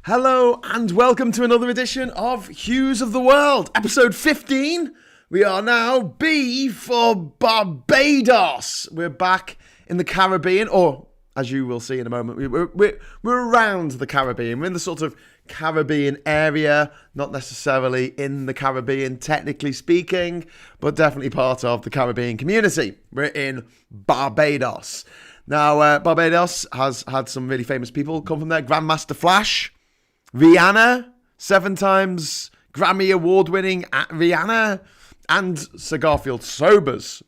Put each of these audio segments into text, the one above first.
Hello and welcome to another edition of Hughes of the World, episode 15. We are now B for Barbados. We're back in the Caribbean, or as you will see in a moment, we're around the Caribbean. We're in the sort of Caribbean area, not necessarily in the Caribbean, technically speaking, but definitely part of the Caribbean community. We're in Barbados. Now, Barbados has had some really famous people come from there. Grandmaster Flash, Rihanna, 7 times Grammy Award-winning Rihanna, and Sir Garfield Sobers,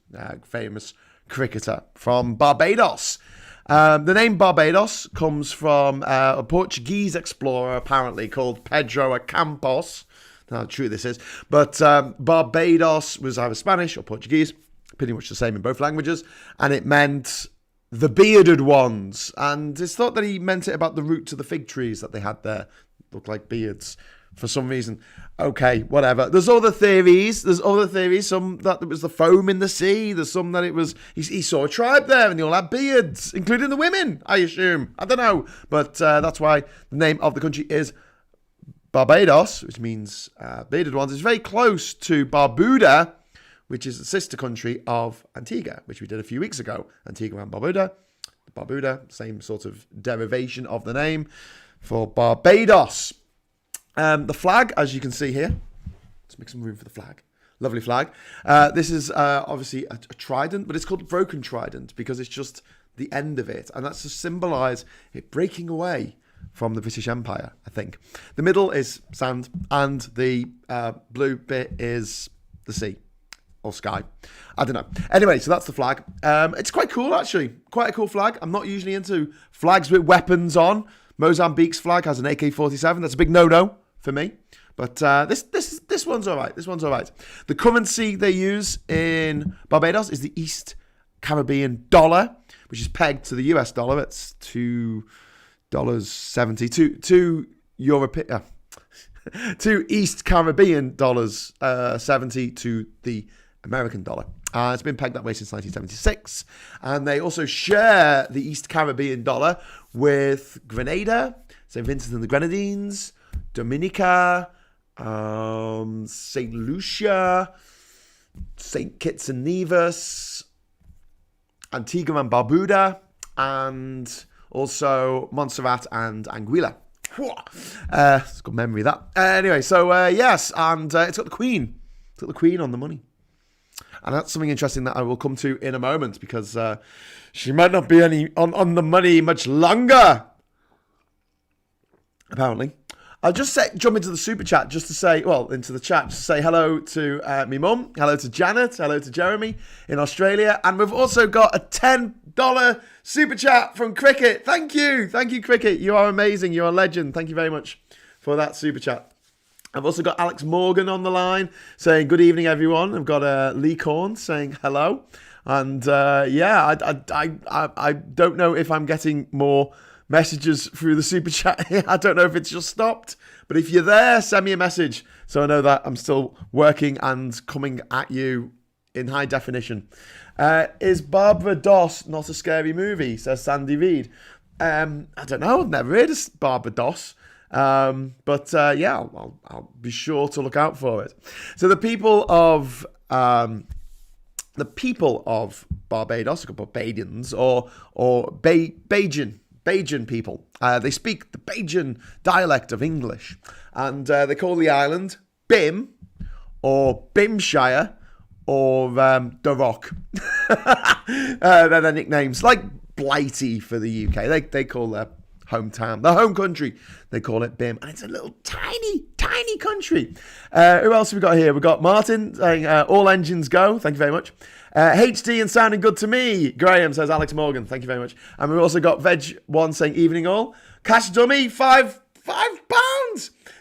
famous cricketer from Barbados. The name Barbados comes from a Portuguese explorer, apparently, called Pedro Campos. Now, how true this is. But Barbados was either Spanish or Portuguese, pretty much the same in both languages, and it meant the bearded ones. And it's thought that he meant it about the roots of the fig trees that they had there. Look like beards for some reason. Okay, whatever. There's other theories. Some that it was the foam in the sea. There's some that it was he saw a tribe there and they all had beards, including the women, I assume. I don't know. But that's why the name of the country is Barbados, which means bearded ones. It's very close to Barbuda, which is the sister country of Antigua, which we did a few weeks ago. Antigua and Barbuda, same sort of derivation of the name for Barbados. The flag, as you can see here, let's make some room for the flag. Lovely flag. This is obviously a trident, but it's called broken trident because it's just the end of it, and that's to symbolise it breaking away from the British Empire, I think. The middle is sand, and the blue bit is the sea or sky. I don't know. Anyway, so that's the flag. It's quite cool, actually. Quite a cool flag. I'm not usually into flags with weapons on. Mozambique's flag has an AK-47. That's a big no-no for me. But this one's all right. This one's all right. The currency they use in Barbados is the East Caribbean dollar, which is pegged to the US dollar. It's $2.70. Two East Caribbean dollars 70 to the American dollar. It's been pegged that way since 1976. And they also share the East Caribbean dollar with Grenada, St. Vincent and the Grenadines, Dominica, St. Lucia, St. Kitts and Nevis, Antigua and Barbuda, and also Montserrat and Anguilla. It's got memory, that. Anyway, so yes, and it's got the Queen. It's got the Queen on the money. And that's something interesting that I will come to in a moment, because she might not be on the money much longer, apparently. I'll just jump into the super chat just to say, into the chat, just to say hello to me mum, hello to Janet, hello to Jeremy in Australia. And we've also got a $10 super chat from Cricket. Thank you, Cricket. You are amazing. You are a legend. Thank you very much for that super chat. I've also got Alex Morgan on the line saying, good evening, everyone. I've got Lee Corn saying hello. And I don't know if I'm getting more messages through the super chat here. I don't know if it's just stopped. But if you're there, send me a message so I know that I'm still working and coming at you in high definition. Is Barbados not a scary movie, says Sandy Reed. I don't know. I've never heard of Barbados. But I'll be sure to look out for it. So the people of Barbados, Barbadians, or Bajan people, they speak the Bajan dialect of English, and they call the island Bim, or Bimshire, or The Rock. They're their nicknames, like Blighty for the UK. They call their hometown, the home country, they call it Bim, and it's a little tiny country. Who else have we got here? We've got Martin saying all engines go. Thank you very much. HD and sounding good to me. Graham says Alex Morgan. Thank you very much. And we've also got Veg1 saying evening all. Cash dummy £5.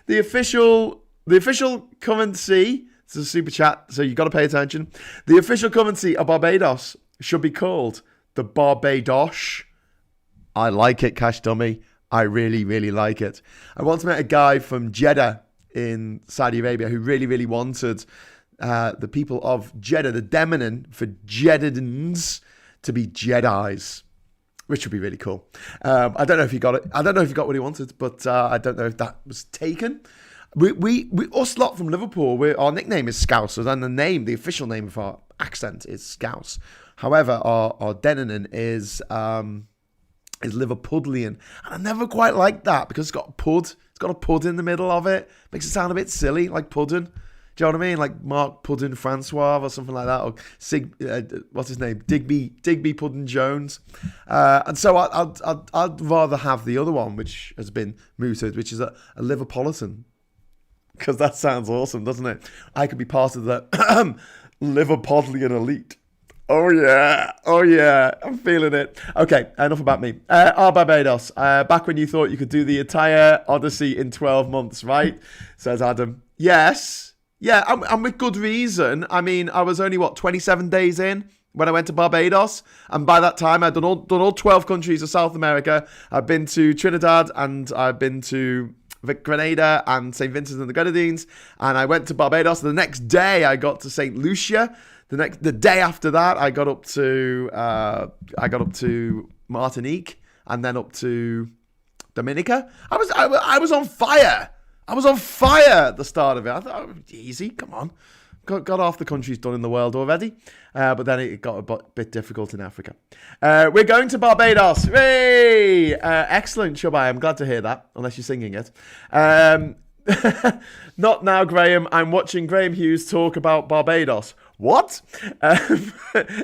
The official currency. It's a super chat, so you've got to pay attention. The official currency of Barbados should be called the Barbados. I like it, Cash Dummy. I really, really like it. I once met a guy from Jeddah in Saudi Arabia who really, really wanted the people of Jeddah, the Demonin, for Jeddahans to be Jedis, which would be really cool. I don't know if he got it. I don't know if he got what he wanted, but I don't know if that was taken. We us lot from Liverpool, our nickname is Scousers, and the official name of our accent is Scouse. However, our denonym is Liverpudlian, and I never quite liked that because it's got a pud. It's got a pud in the middle of it. Makes it sound a bit silly, like pudding. Do you know what I mean? Like Mark Puddin Francois or something like that, or what's his name? Digby Puddin Jones. And so I'd rather have the other one, which has been mooted, which is a Liverpolitan. Because that sounds awesome, doesn't it? I could be part of the Liverpudlian elite. Oh yeah, I'm feeling it. Okay, enough about me. Barbados, back when you thought you could do the entire Odyssey in 12 months, right? Says Adam. Yes, yeah, and with good reason. I mean, I was only, 27 days in when I went to Barbados, and by that time I'd done all 12 countries of South America. I've been to Trinidad, and I've been to Grenada and St. Vincent and the Grenadines, and I went to Barbados. The next day I got to St. Lucia. The day after that I got up to Martinique, and then up to Dominica. I was on fire. I was on fire at the start of it. I thought, easy, come on. Got half the countries done in the world already. But then it got a bit difficult in Africa. We're going to Barbados. Hey! Excellent, Shubai. I'm glad to hear that, unless you're singing it. Not now, Graham. I'm watching Graham Hughes talk about Barbados. What?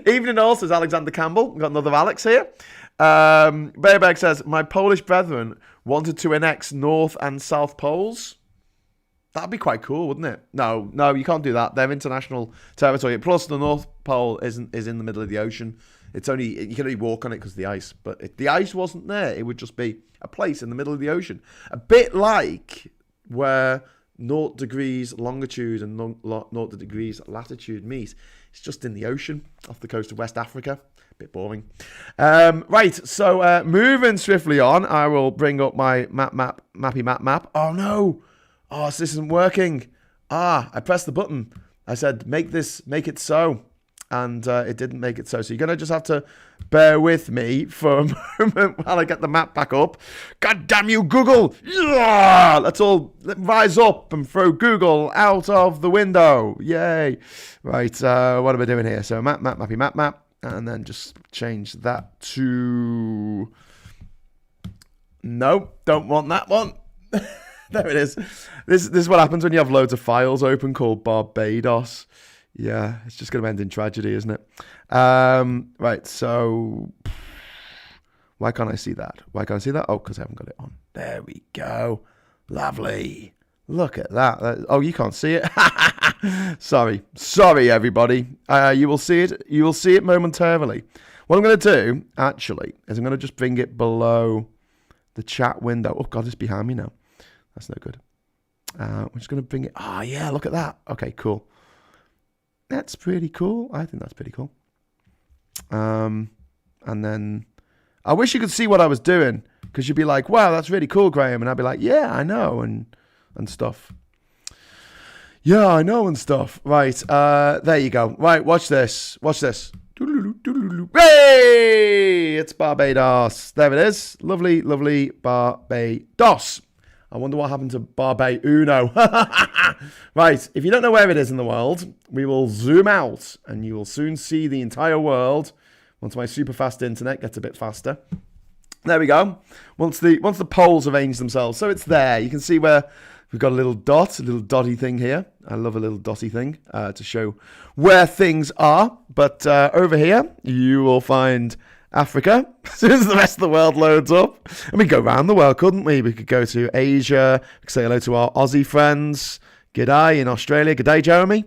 Evening all, says Alexander Campbell. We've got another Alex here. Bearberg says, my Polish brethren wanted to annex North and South Poles. That'd be quite cool, wouldn't it? No, you can't do that. They're international territory. Plus, the North Pole is in the middle of the ocean. You can only walk on it because of the ice. But if the ice wasn't there, it would just be a place in the middle of the ocean. A bit like where 0 degrees longitude and 0 degrees latitude meet. It's just in the ocean off the coast of West Africa. Bit boring. Right, so moving swiftly on, I will bring up my map. Oh no! Oh, so this isn't working. I pressed the button. I said, make it so. And it didn't make it so. So you're going to just have to bear with me for a moment while I get the map back up. God damn you, Google! Yeah! Let's all rise up and throw Google out of the window. Yay. Right, what am I doing here? So map. And then just change that to... No, don't want that one. There it is. This is what happens when you have loads of files open called Barbados. Yeah, it's just going to end in tragedy, isn't it? Right, so... Why can't I see that? Oh, because I haven't got it on. There we go. Lovely. Look at that. Oh, you can't see it? Sorry, everybody. You will see it. You will see it momentarily. What I'm going to do, actually, is I'm going to just bring it below the chat window. Oh, God, it's behind me now. That's no good. We're just going to bring it... Oh, yeah, look at that. Okay, cool. That's pretty cool. I think that's pretty cool. And then... I wish you could see what I was doing, because you'd be like, wow, that's really cool, Graham. And I'd be like, yeah, I know, and stuff. Yeah, I know, and stuff. Right, there you go. Right, watch this. Hey! It's Barbados. There it is. Lovely, lovely Barbados. I wonder what happened to Uno. Right, if you don't know where it is in the world, we will zoom out and you will soon see the entire world once my super fast internet gets a bit faster. There we go. Once the poles arrange themselves. So it's there. You can see where we've got a little dotty thing here. I love a little dotty thing to show where things are. But over here, you will find... Africa, as soon as the rest of the world loads up. And we could go around the world, couldn't we? We could go to Asia, we could say hello to our Aussie friends. G'day in Australia. G'day, Jeremy.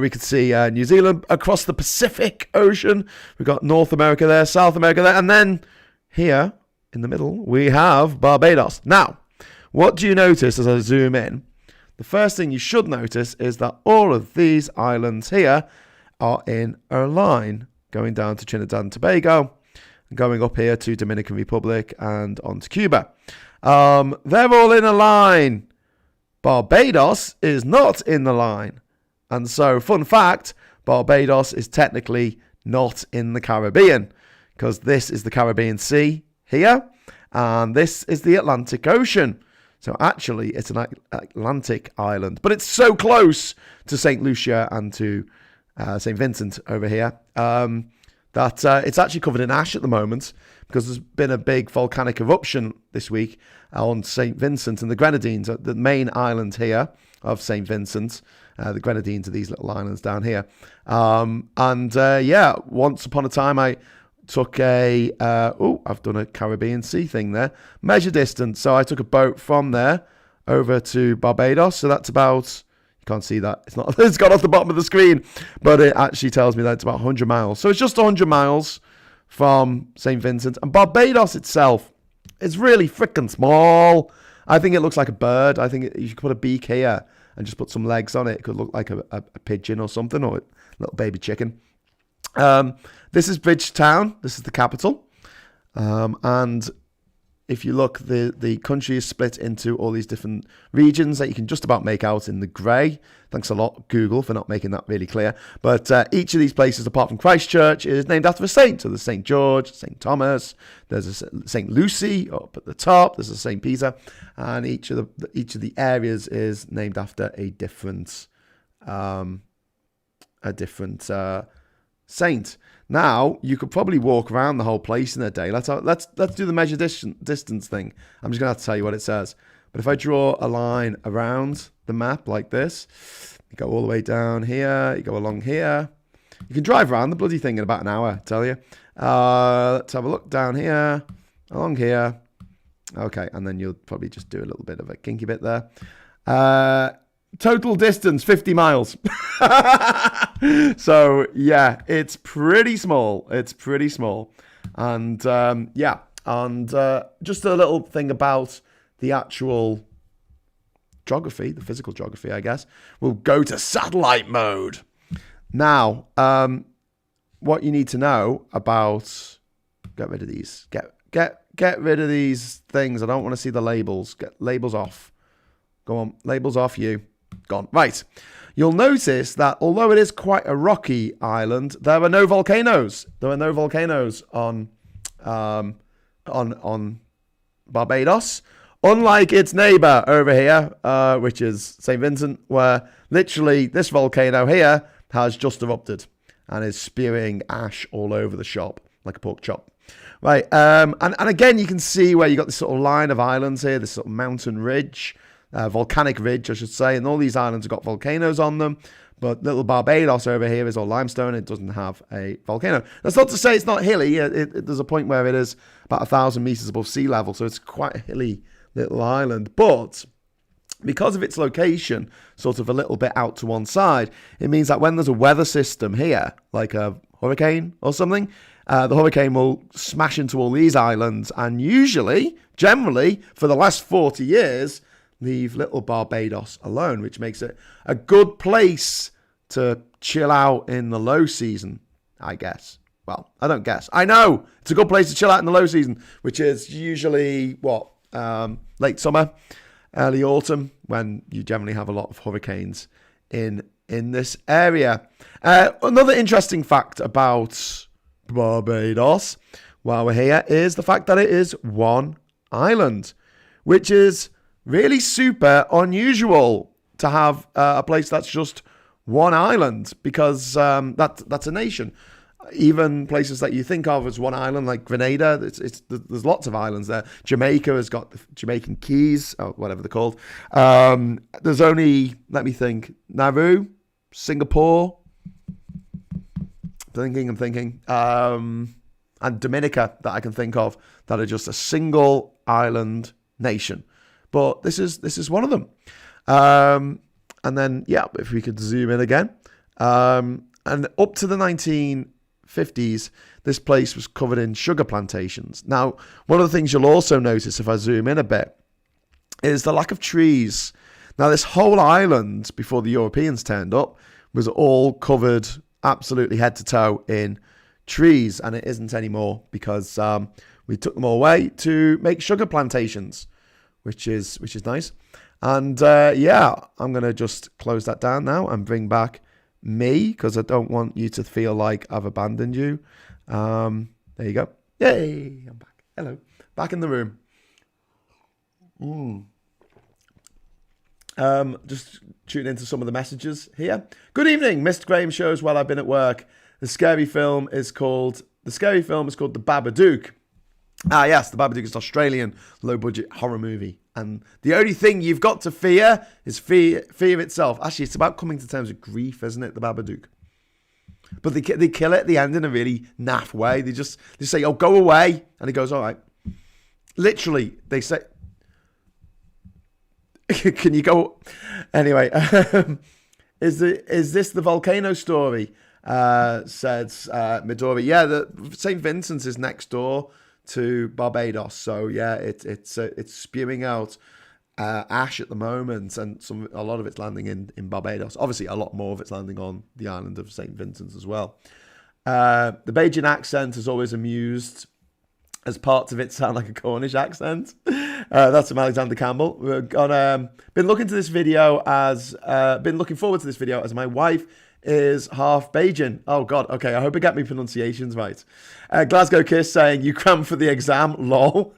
We could see New Zealand across the Pacific Ocean. We've got North America there, South America there. And then here in the middle, we have Barbados. Now, what do you notice as I zoom in? The first thing you should notice is that all of these islands here are in a line going down to Trinidad and Tobago, going up here to Dominican Republic and on to Cuba. They're all in a line. Barbados is not in the line. And so, fun fact, Barbados is technically not in the Caribbean, because this is the Caribbean Sea here, and this is the Atlantic Ocean. So actually, it's an Atlantic island, but it's so close to St. Lucia and to St. Vincent over here that it's actually covered in ash at the moment, because there's been a big volcanic eruption this week on St. Vincent and the Grenadines, the main island here of St. Vincent. The Grenadines are these little islands down here. Once upon a time I took I've done a Caribbean Sea thing there. Measure distance. So I took a boat from there over to Barbados. So that's about, you can't see that. It's gone off the bottom of the screen, but it actually tells me that it's about 100 miles. So it's just 100 miles from St. Vincent. And Barbados itself is really freaking small. I think it looks like a bird. I think you could put a beak here and just put some legs on it. It could look like a pigeon or something, or a little baby chicken. This is Bridgetown. This is the capital. And if you look, the country is split into all these different regions that you can just about make out in the grey. Thanks a lot, Google, for not making that really clear. But each of these places, apart from Christchurch, is named after a saint. So there's St. George, St. Thomas, there's a St. Lucy up at the top, there's a St. Peter, and each of the areas is named after a different saint. Now, you could probably walk around the whole place in a day. Let's do the measure distance thing. I'm just going to have to tell you what it says. But if I draw a line around the map like this, you go all the way down here, you go along here. You can drive around the bloody thing in about an hour, I tell you. Let's have a look down here, along here. Okay, and then you'll probably just do a little bit of a kinky bit there. Total distance, 50 miles. So, yeah, it's pretty small. And, just a little thing about the actual geography, the physical geography, I guess. We'll go to satellite mode. Now, what you need to know about... Get rid of these. Get rid of these things. I don't want to see the labels. Get labels off. Go on, labels off you. Gone. Right. You'll notice that although it is quite a rocky island, there are no volcanoes. There are no volcanoes on Barbados, unlike its neighbour over here, which is St. Vincent, where literally this volcano here has just erupted and is spewing ash all over the shop like a pork chop. Right. And again, you can see where you got this sort of line of islands here, this sort of mountain ridge. Volcanic ridge, I should say, and all these islands have got volcanoes on them, but little Barbados over here is all limestone. It doesn't have a volcano. That's not to say it's not hilly. There's a point where it is about 1,000 meters above sea level, so it's quite a hilly little island. But because of its location, sort of a little bit out to one side, it means that when there's a weather system here, like a hurricane or something, the hurricane will smash into all these islands, and generally, for the last 40 years, leave little Barbados alone, which makes it a good place to chill out in the low season, I guess. Well, I don't guess. I know it's a good place to chill out in the low season, which is usually late summer, early autumn, when you generally have a lot of hurricanes in this area. Another interesting fact about Barbados, while we're here, is the fact that it is one island, which is really super unusual to have a place that's just one island, because that's a nation. Even places that you think of as one island, like Grenada, there's lots of islands there. Jamaica has got the Jamaican Keys, or whatever they're called. There's only, let me think, Nauru, Singapore. I'm thinking. And Dominica that I can think of that are just a single island nation. But this is one of them. And then, if we could zoom in again. And up to the 1950s, this place was covered in sugar plantations. Now, one of the things you'll also notice if I zoom in a bit is the lack of trees. Now, this whole island, before the Europeans turned up, was all covered absolutely head to toe in trees. And it isn't anymore because we took them all away to make sugar plantations. Which is nice. And I'm going to just close that down now and bring back me, because I don't want you to feel like I've abandoned you. There There you go. Yay, I'm back. Hello. Back in the room. Just tuning into some of the messages here. Good evening. Missed Graham shows while I've been at work. The scary film is called The Babadook. Ah, yes, The Babadook is an Australian low-budget horror movie. And the only thing you've got to fear is fear itself. Actually, it's about coming to terms with grief, isn't it, The Babadook? But they kill it at the end in a really naff way. They say, oh, go away. And he goes, all right. Literally, they say... Can you go... Anyway, is this the volcano story? Says Midori. Yeah, the St. Vincent's is next door to Barbados. So yeah, it's spewing out ash at the moment, and a lot of it's landing in Barbados. Obviously, a lot more of it's landing on the island of St. Vincent's as well. The Bajan accent has always amused, as parts of it sound like a Cornish accent. That's from Alexander Campbell. Been looking forward to this video as my wife is half Bajan. Oh God, okay, I hope I get my pronunciations right. Glasgow Kiss saying, you crammed for the exam, lol.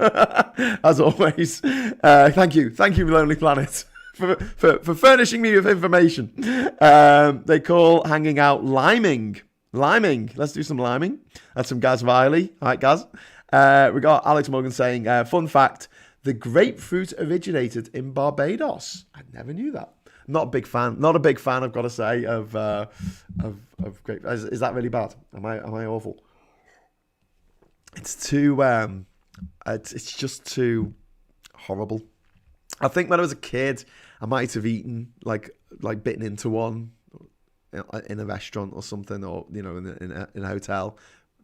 As always. Thank you, Lonely Planet, for furnishing me with information. They call hanging out liming. Let's do some liming. That's from Gaz Riley. All right, Gaz. We got Alex Morgan saying, fun fact, the grapefruit originated in Barbados. I never knew that. Not a big fan, I've got to say, of grape. Is that really bad? Am I awful? It's too it's just too horrible. I think when I was a kid, I might have eaten like bitten into one in a restaurant or something, or in a hotel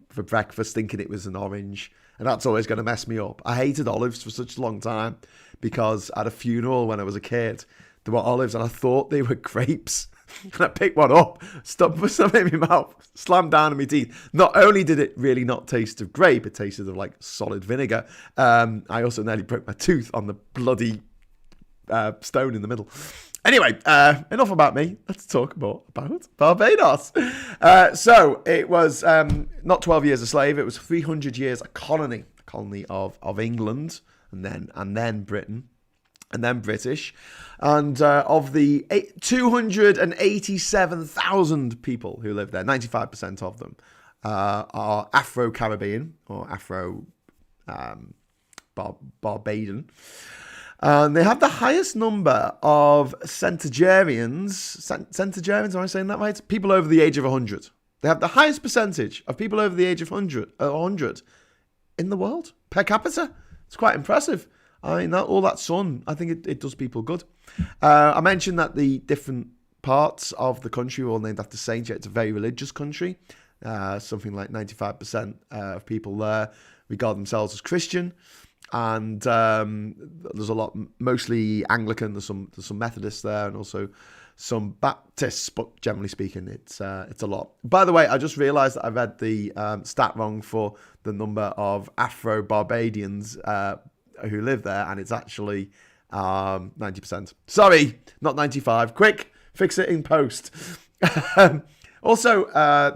for breakfast, thinking it was an orange. And that's always going to mess me up. I hated olives for such a long time because at a funeral when I was a kid, there were olives and I thought they were grapes. And I picked one up, stuffed some in my mouth, slammed down in my teeth. Not only did it really not taste of grape, it tasted of like solid vinegar. I also nearly broke my tooth on the bloody stone in the middle. Anyway, enough about me. Let's talk more about Barbados. So it was not 12 years a slave. It was 300 years a colony of England, and then Britain, and then British. And of the 287,000 people who live there, 95% of them are Afro-Caribbean or Afro-Barbadian. And they have the highest number of centenarians, am I saying that right? People over the age of 100. They have the highest percentage of people over the age of 100 in the world, per capita. It's quite impressive. I mean, all that sun, I think it does people good. I mentioned that the different parts of the country were all named after saints. It's a very religious country. Something like 95% of people there regard themselves as Christian. And there's a lot, mostly Anglican. There's some Methodists there, and also some Baptists. But generally speaking, it's a lot. By the way, I just realised that I read the stat wrong for the number of Afro-Barbadians who live there, and it's actually 90%. Sorry, not 95. Quick, fix it in post. Also,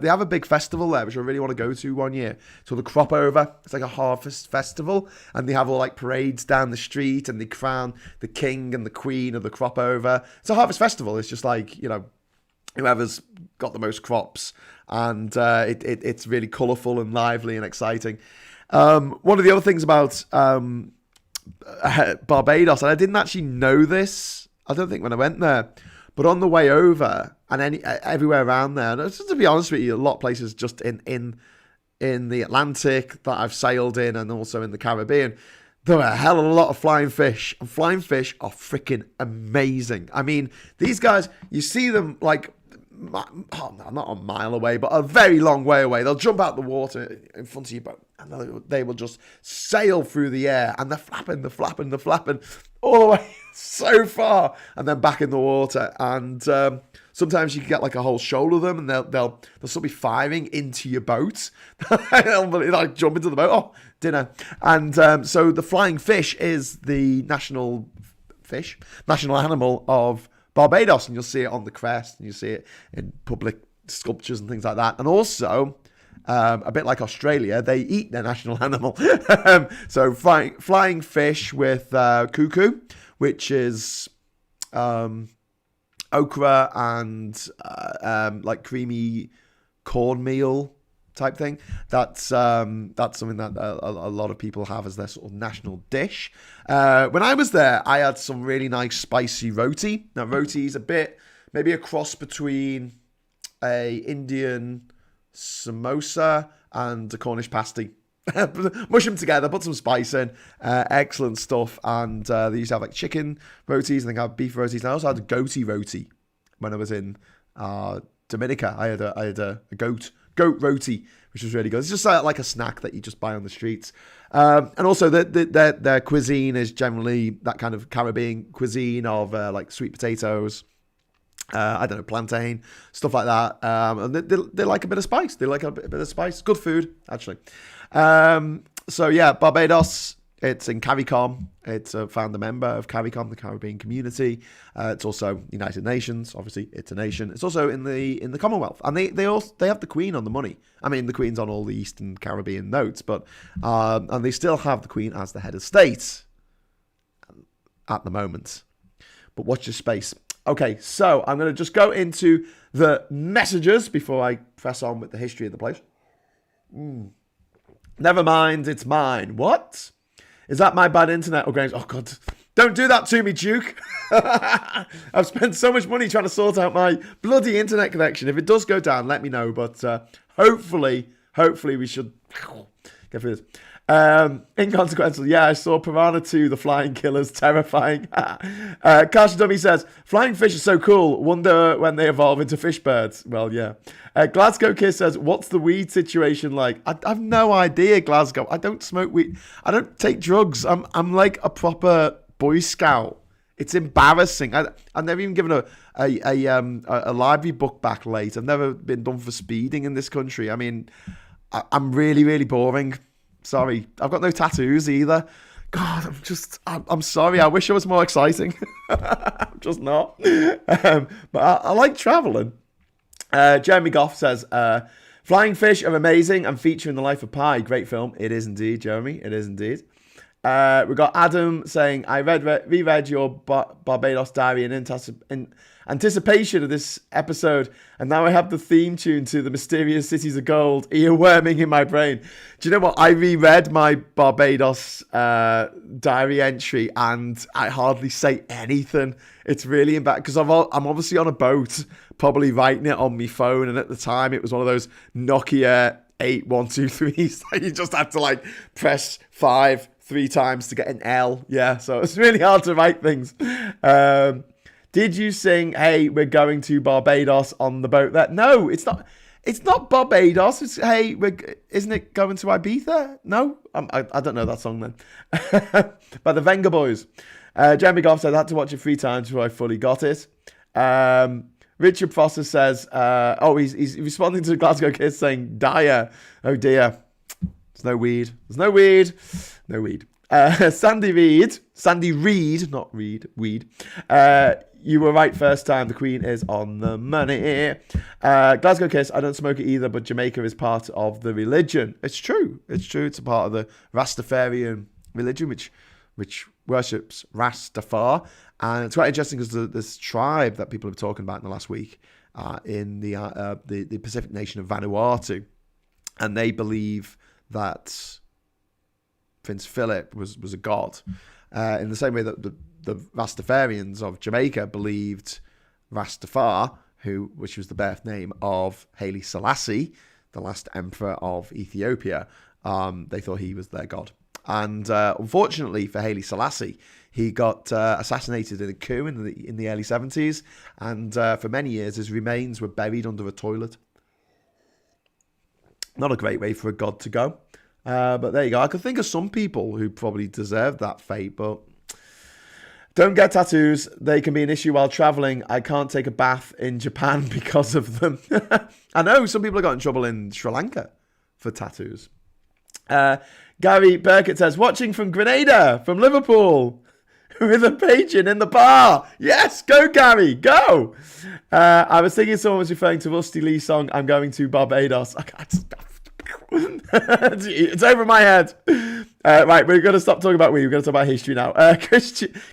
they have a big festival there, which I really want to go to one year. So the Crop Over, it's like a harvest festival, and they have all like parades down the street, and they crown the king and the queen of the Crop Over. It's a harvest festival. It's just like, whoever's got the most crops, and it's really colourful and lively and exciting. One of the other things about Barbados, and I didn't actually know this, I don't think, when I went there, but on the way over and everywhere around there, and just to be honest with you, a lot of places just in the Atlantic that I've sailed in, and also in the Caribbean, there are a hell of a lot of flying fish, and flying fish are freaking amazing. I mean, these guys, you see them like, not a mile away, but a very long way away. They'll jump out the water in front of your boat, and they will just sail through the air, and they're flapping all the way so far, and then back in the water. And sometimes you can get like a whole shoal of them, and they'll still be firing into your boat. They'll like jump into the boat. Oh, dinner. And so the flying fish is the national animal of Barbados, and you'll see it on the crest, and you see it in public sculptures and things like that. And also, a bit like Australia, they eat their national animal. So flying fish with cuckoo, which is okra and like creamy cornmeal type thing. That's something that a lot of people have as their sort of national dish. When I was there, I had some really nice spicy roti. Now, roti is maybe a cross between a Indian samosa and a Cornish pasty. Mush them together, put some spice in, excellent stuff. And they used to have like chicken rotis, I think I had beef rotis, and I also had a goatee roti when I was in Dominica. I had a goat roti, which was really good. It's just like a snack that you just buy on the streets. And also their cuisine is generally that kind of Caribbean cuisine of like sweet potatoes, I don't know, plantain, stuff like that. And they like a bit of spice. They like a bit of spice. Good food, actually. So yeah, Barbados, it's in CARICOM. It's a founder member of CARICOM, the Caribbean community. It's also United Nations. Obviously, it's a nation. It's also in the Commonwealth, and they have the Queen on the money. I mean, the Queen's on all the Eastern Caribbean notes, but and they still have the Queen as the head of state at the moment. But watch your space. Okay, so I'm going to just go into the messages before I press on with the history of the place. Never mind, it's mine. What? Is that my bad internet? Oh, God. Don't do that to me, Duke. I've spent so much money trying to sort out my bloody internet connection. If it does go down, let me know. But hopefully we should get through this. Inconsequential. Yeah, I saw Piranha 2, The Flying Killers. Terrifying. Cash Dummy says, flying fish are so cool. Wonder when they evolve into fish birds. Well, yeah. Glasgow Kiss says, what's the weed situation like? I've no idea, Glasgow. I don't smoke weed. I don't take drugs. I'm like a proper Boy Scout. It's embarrassing. I've never even given a library book back late. I've never been done for speeding in this country. I mean, I'm really, really boring. Sorry. I've got no tattoos either. God, I'm sorry. I wish I was more exciting. I'm just not. But I like traveling. Jeremy Goff says, flying fish are amazing and feature in The Life of Pi. Great film. It is indeed, Jeremy. It is indeed. We've got Adam saying, I reread your Barbados diary in anticipation of this episode, and now I have the theme tune to The Mysterious Cities of Gold earworming in my brain. Do you know what? I reread my Barbados diary entry, and I hardly say anything. It's really embarrassing, because I'm obviously on a boat, probably writing it on my phone, and at the time it was one of those Nokia 8123s that you just had to like press 5 3 times to get an L. Yeah, so it's really hard to write things. Did you sing, hey, we're going to Barbados on the boat there? No, it's not. It's not Barbados. It's, hey, isn't it going to Ibiza? No? I don't know that song then. By the Venga Boys. Jeremy Goff said, I had to watch it 3 times before I fully got it. Richard Foster says, he's responding to Glasgow Kids saying, dire. Oh dear. There's no weed. No weed. Sandy Reed, not Reed, weed. You were right first time. The Queen is on the money. Glasgow Kiss, I don't smoke it either, but Jamaica is part of the religion. It's true. It's a part of the Rastafarian religion, which worships Rastafar. And it's quite interesting because this tribe that people have been talking about in the last week in the Pacific nation of Vanuatu. And they believe that Prince Philip was a god. In the same way that the Rastafarians of Jamaica believed Rastafar, which was the birth name of Haile Selassie, the last emperor of Ethiopia. They thought he was their god. And unfortunately for Haile Selassie, he got assassinated in a coup in the early 70s. And for many years, his remains were buried under a toilet. Not a great way for a god to go. But there you go. I could think of some people who probably deserved that fate, but don't get tattoos. They can be an issue while traveling. I can't take a bath in Japan because of them. I know some people have got in trouble in Sri Lanka for tattoos. Gary Burkett says, watching from Grenada, from Liverpool, with a pigeon in the bar. Yes, go Gary, go. I was thinking someone was referring to Rusty Lee's song, I'm Going to Barbados. It's over my head. Right, we're going to stop talking about we're going to talk about history now.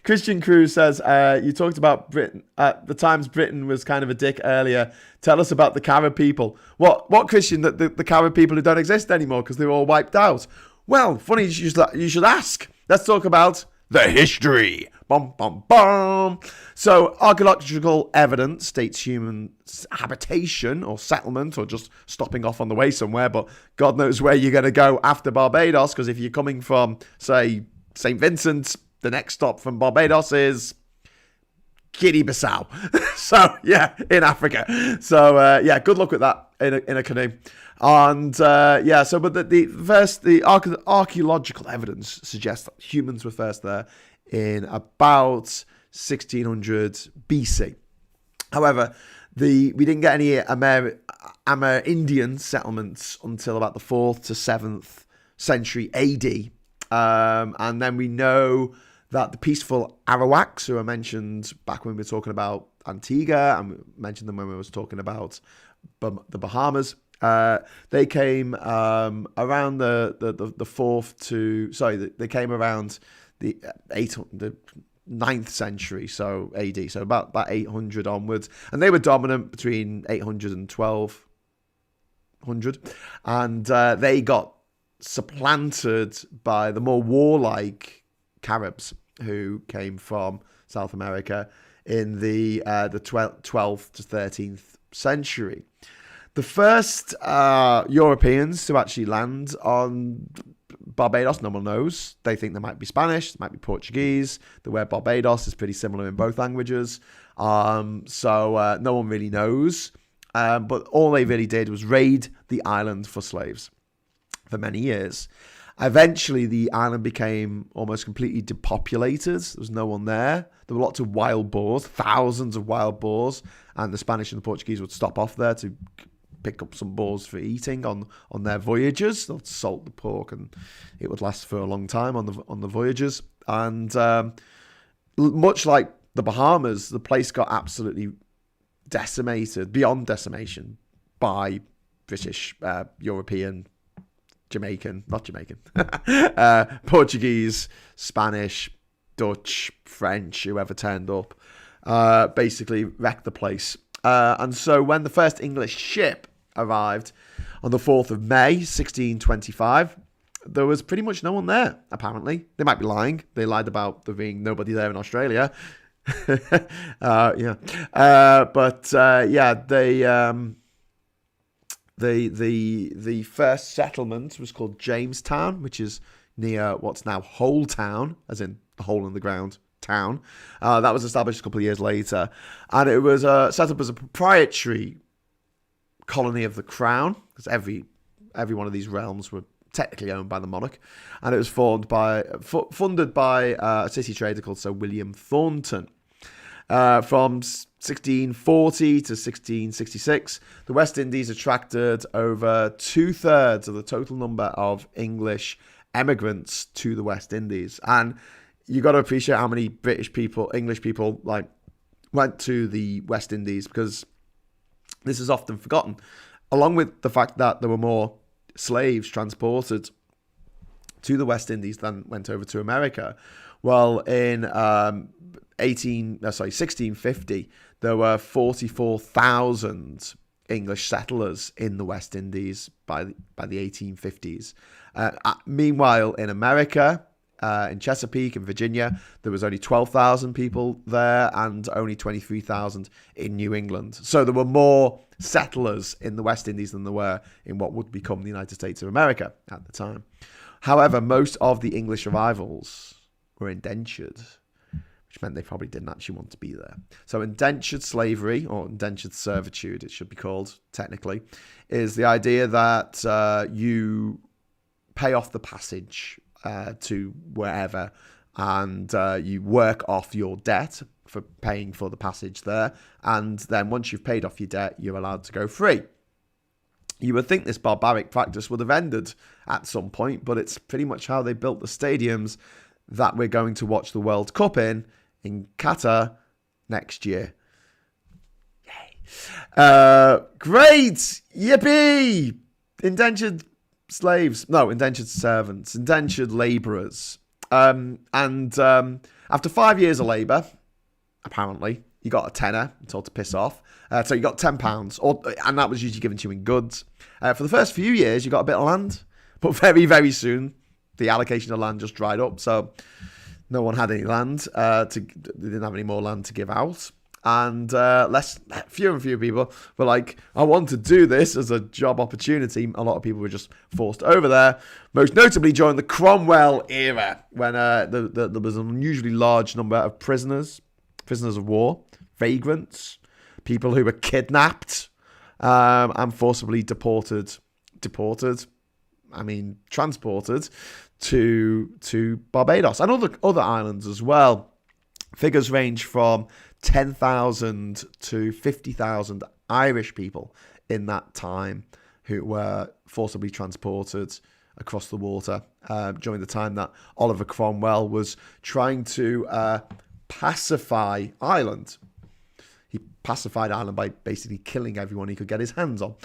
Christian Cruz says, you talked about Britain. At the times Britain was kind of a dick earlier. Tell us about the Carib people. What Christian? The Carib people who don't exist anymore because they were all wiped out. Well, funny you should ask. Let's talk about the history. Bum, bum, bum. So, archaeological evidence states human habitation or settlement or just stopping off on the way somewhere, but God knows where you're going to go after Barbados, because if you're coming from, say, St. Vincent, the next stop from Barbados is Guinea-Bissau. So, yeah, in Africa. So, yeah, good luck with that in a canoe. And, but the archaeological evidence suggests that humans were first there in about 1600 BC. However, we didn't get any Amerindian settlements until about the 4th to 7th century AD. And then we know that the peaceful Arawaks, who are mentioned back when we were talking about Antigua, and we mentioned them when we were talking about the Bahamas, they came around the 4th to... Sorry, they came around the 9th century, so AD, so about 800 onwards, and they were dominant between 800 and 1200, and they got supplanted by the more warlike Caribs who came from South America in the 12th to 13th century. The first Europeans to actually land on Barbados, no one knows. They think they might be Spanish, they might be Portuguese. The word Barbados is pretty similar in both languages. So no one really knows. But all they really did was raid the island for slaves for many years. Eventually, the island became almost completely depopulated. There was no one there. There were lots of wild boars, thousands of wild boars. And the Spanish and the Portuguese would stop off there to pick up some boars for eating on their voyages. They'll salt the pork, and it would last for a long time on the voyages. And much like the Bahamas, the place got absolutely decimated, beyond decimation, by British, European, Portuguese, Spanish, Dutch, French, whoever turned up, basically wrecked the place. And so when the first English ship arrived on the 4th of May, 1625, there was pretty much no one there, apparently. They might be lying. They lied about there being nobody there in Australia. The first settlement was called Jamestown, which is near what's now Hole Town, as in the hole in the ground town. That was established a couple of years later, and it was set up as a proprietary colony of the crown, because every one of these realms were technically owned by the monarch, and it was funded by a city trader called Sir William Thornton. From 1640 to 1666, the West Indies attracted over 2/3 of the total number of English emigrants to the West Indies. And you got to appreciate how many English people, went to the West Indies, because this is often forgotten, along with the fact that there were more slaves transported to the West Indies than went over to America. Well, in 1650, there were 44,000 English settlers in the West Indies by the 1850s. Meanwhile, in America, in Chesapeake and Virginia, there was only 12,000 people there and only 23,000 in New England. So there were more settlers in the West Indies than there were in what would become the United States of America at the time. However, most of the English arrivals were indentured, which meant they probably didn't actually want to be there. So indentured slavery, or indentured servitude, it should be called technically, is the idea that you pay off the passage to wherever, and you work off your debt for paying for the passage there, and then once you've paid off your debt, you're allowed to go free. You would think this barbaric practice would have ended at some point, but it's pretty much how they built the stadiums that we're going to watch the World Cup in Qatar next year. Yay. Great! Yippee! Indentured indentured servants, indentured labourers. After 5 years of labour, apparently, you got a tenner, told to piss off. So you got £10, and that was usually given to you in goods. For the first few years, you got a bit of land, but very, very soon, the allocation of land just dried up. So no one had any land. They didn't have any more land to give out. And fewer and fewer people were like, I want to do this as a job opportunity. A lot of people were just forced over there, most notably during the Cromwell era, when there was an unusually large number of prisoners of war, vagrants, people who were kidnapped and forcibly transported to Barbados and other islands as well. Figures range from 10,000 to 50,000 Irish people in that time who were forcibly transported across the water during the time that Oliver Cromwell was trying to pacify Ireland. He pacified Ireland by basically killing everyone he could get his hands on.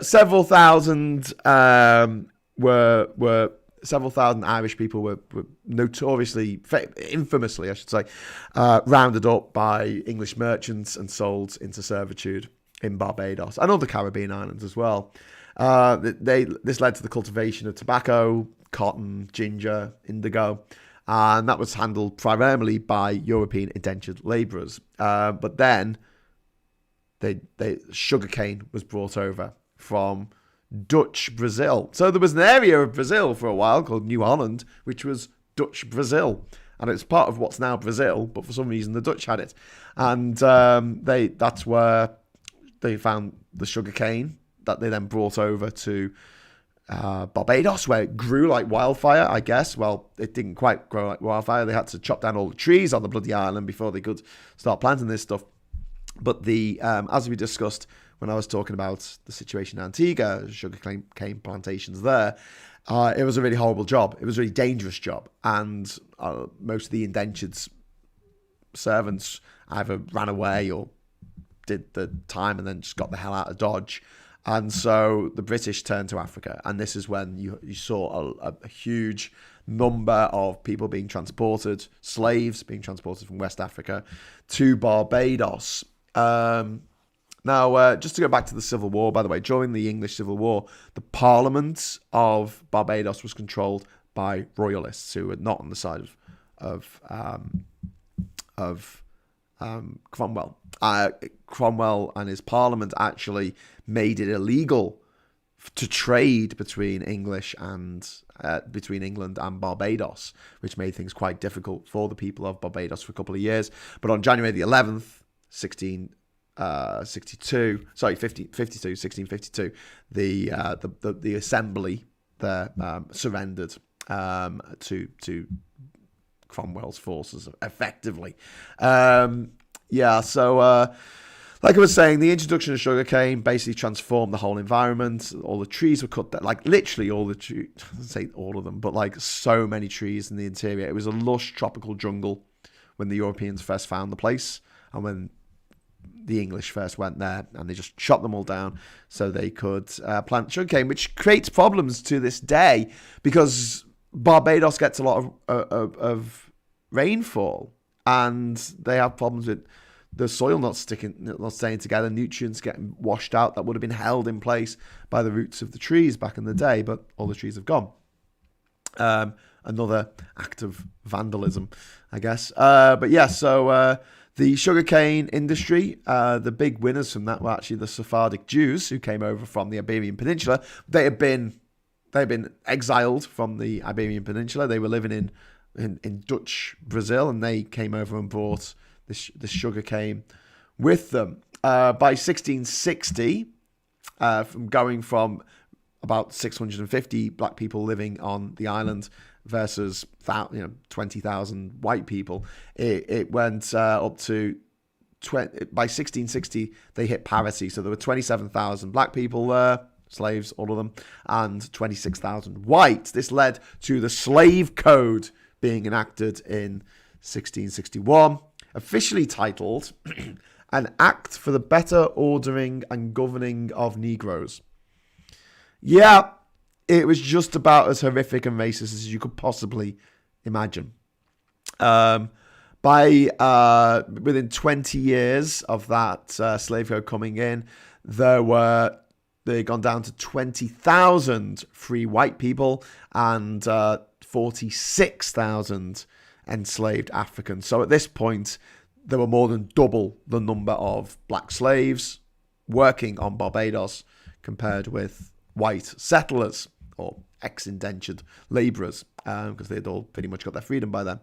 Several thousand Irish people were infamously, I should say, rounded up by English merchants and sold into servitude in Barbados and other Caribbean islands as well. This led to the cultivation of tobacco, cotton, ginger, indigo, and that was handled primarily by European indentured labourers. But then sugarcane was brought over from Dutch Brazil. So there was an area of Brazil for a while called New Holland, which was Dutch Brazil. And it's part of what's now Brazil, but for some reason the Dutch had it. And that's where they found the sugarcane that they then brought over to Barbados, where it grew like wildfire, I guess. Well, it didn't quite grow like wildfire. They had to chop down all the trees on the bloody island before they could start planting this stuff. But as we discussed when I was talking about the situation in Antigua, sugarcane plantations there, it was a really horrible job. It was a really dangerous job. And most of the indentured servants either ran away or did the time and then just got the hell out of Dodge. And so the British turned to Africa. And this is when you saw a huge number of people being transported, slaves being transported from West Africa to Barbados. Now, just to go back to the Civil War, by the way, during the English Civil War, the Parliament of Barbados was controlled by royalists who were not on the side of Cromwell. Cromwell and his Parliament actually made it illegal to trade between England and Barbados, which made things quite difficult for the people of Barbados for a couple of years. But on January the 11th, 1652, the assembly there surrendered to Cromwell's forces effectively. Like I was saying, the introduction of sugarcane basically transformed the whole environment. All the trees were cut down, like literally all the trees, I don't say all of them, but like so many trees in the interior. It was a lush tropical jungle when the Europeans first found the place, and when the English first went there, and they just shot them all down so they could plant sugarcane, which creates problems to this day because Barbados gets a lot of rainfall, and they have problems with the soil not staying together, nutrients getting washed out that would have been held in place by the roots of the trees back in the day, but all the trees have gone. Another act of vandalism, I guess. The sugarcane industry, the big winners from that were actually the Sephardic Jews who came over from the Iberian Peninsula. They had been exiled from the Iberian Peninsula. They were living in Dutch Brazil, and they came over and brought this sugarcane with them. By 1660, going from about 650 black people living on the island versus 20,000 white people, it went up to by 1660 they hit parity. So there were 27,000 black people there, slaves, all of them, and 26,000 white. This led to the slave code being enacted in 1661, officially titled An Act for the Better Ordering and Governing of Negroes. Yeah, it was just about as horrific and racist as you could possibly imagine. Within 20 years of that slave code coming in, they'd gone down to 20,000 free white people and 46,000 enslaved Africans. So at this point, there were more than double the number of black slaves working on Barbados compared with white settlers or ex-indentured labourers, because they'd all pretty much got their freedom by then.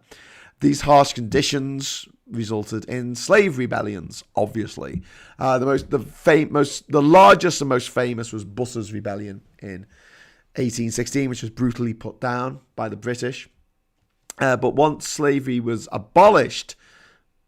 These harsh conditions resulted in slave rebellions, obviously. The largest and most famous was Busser's Rebellion in 1816, which was brutally put down by the British. But once slavery was abolished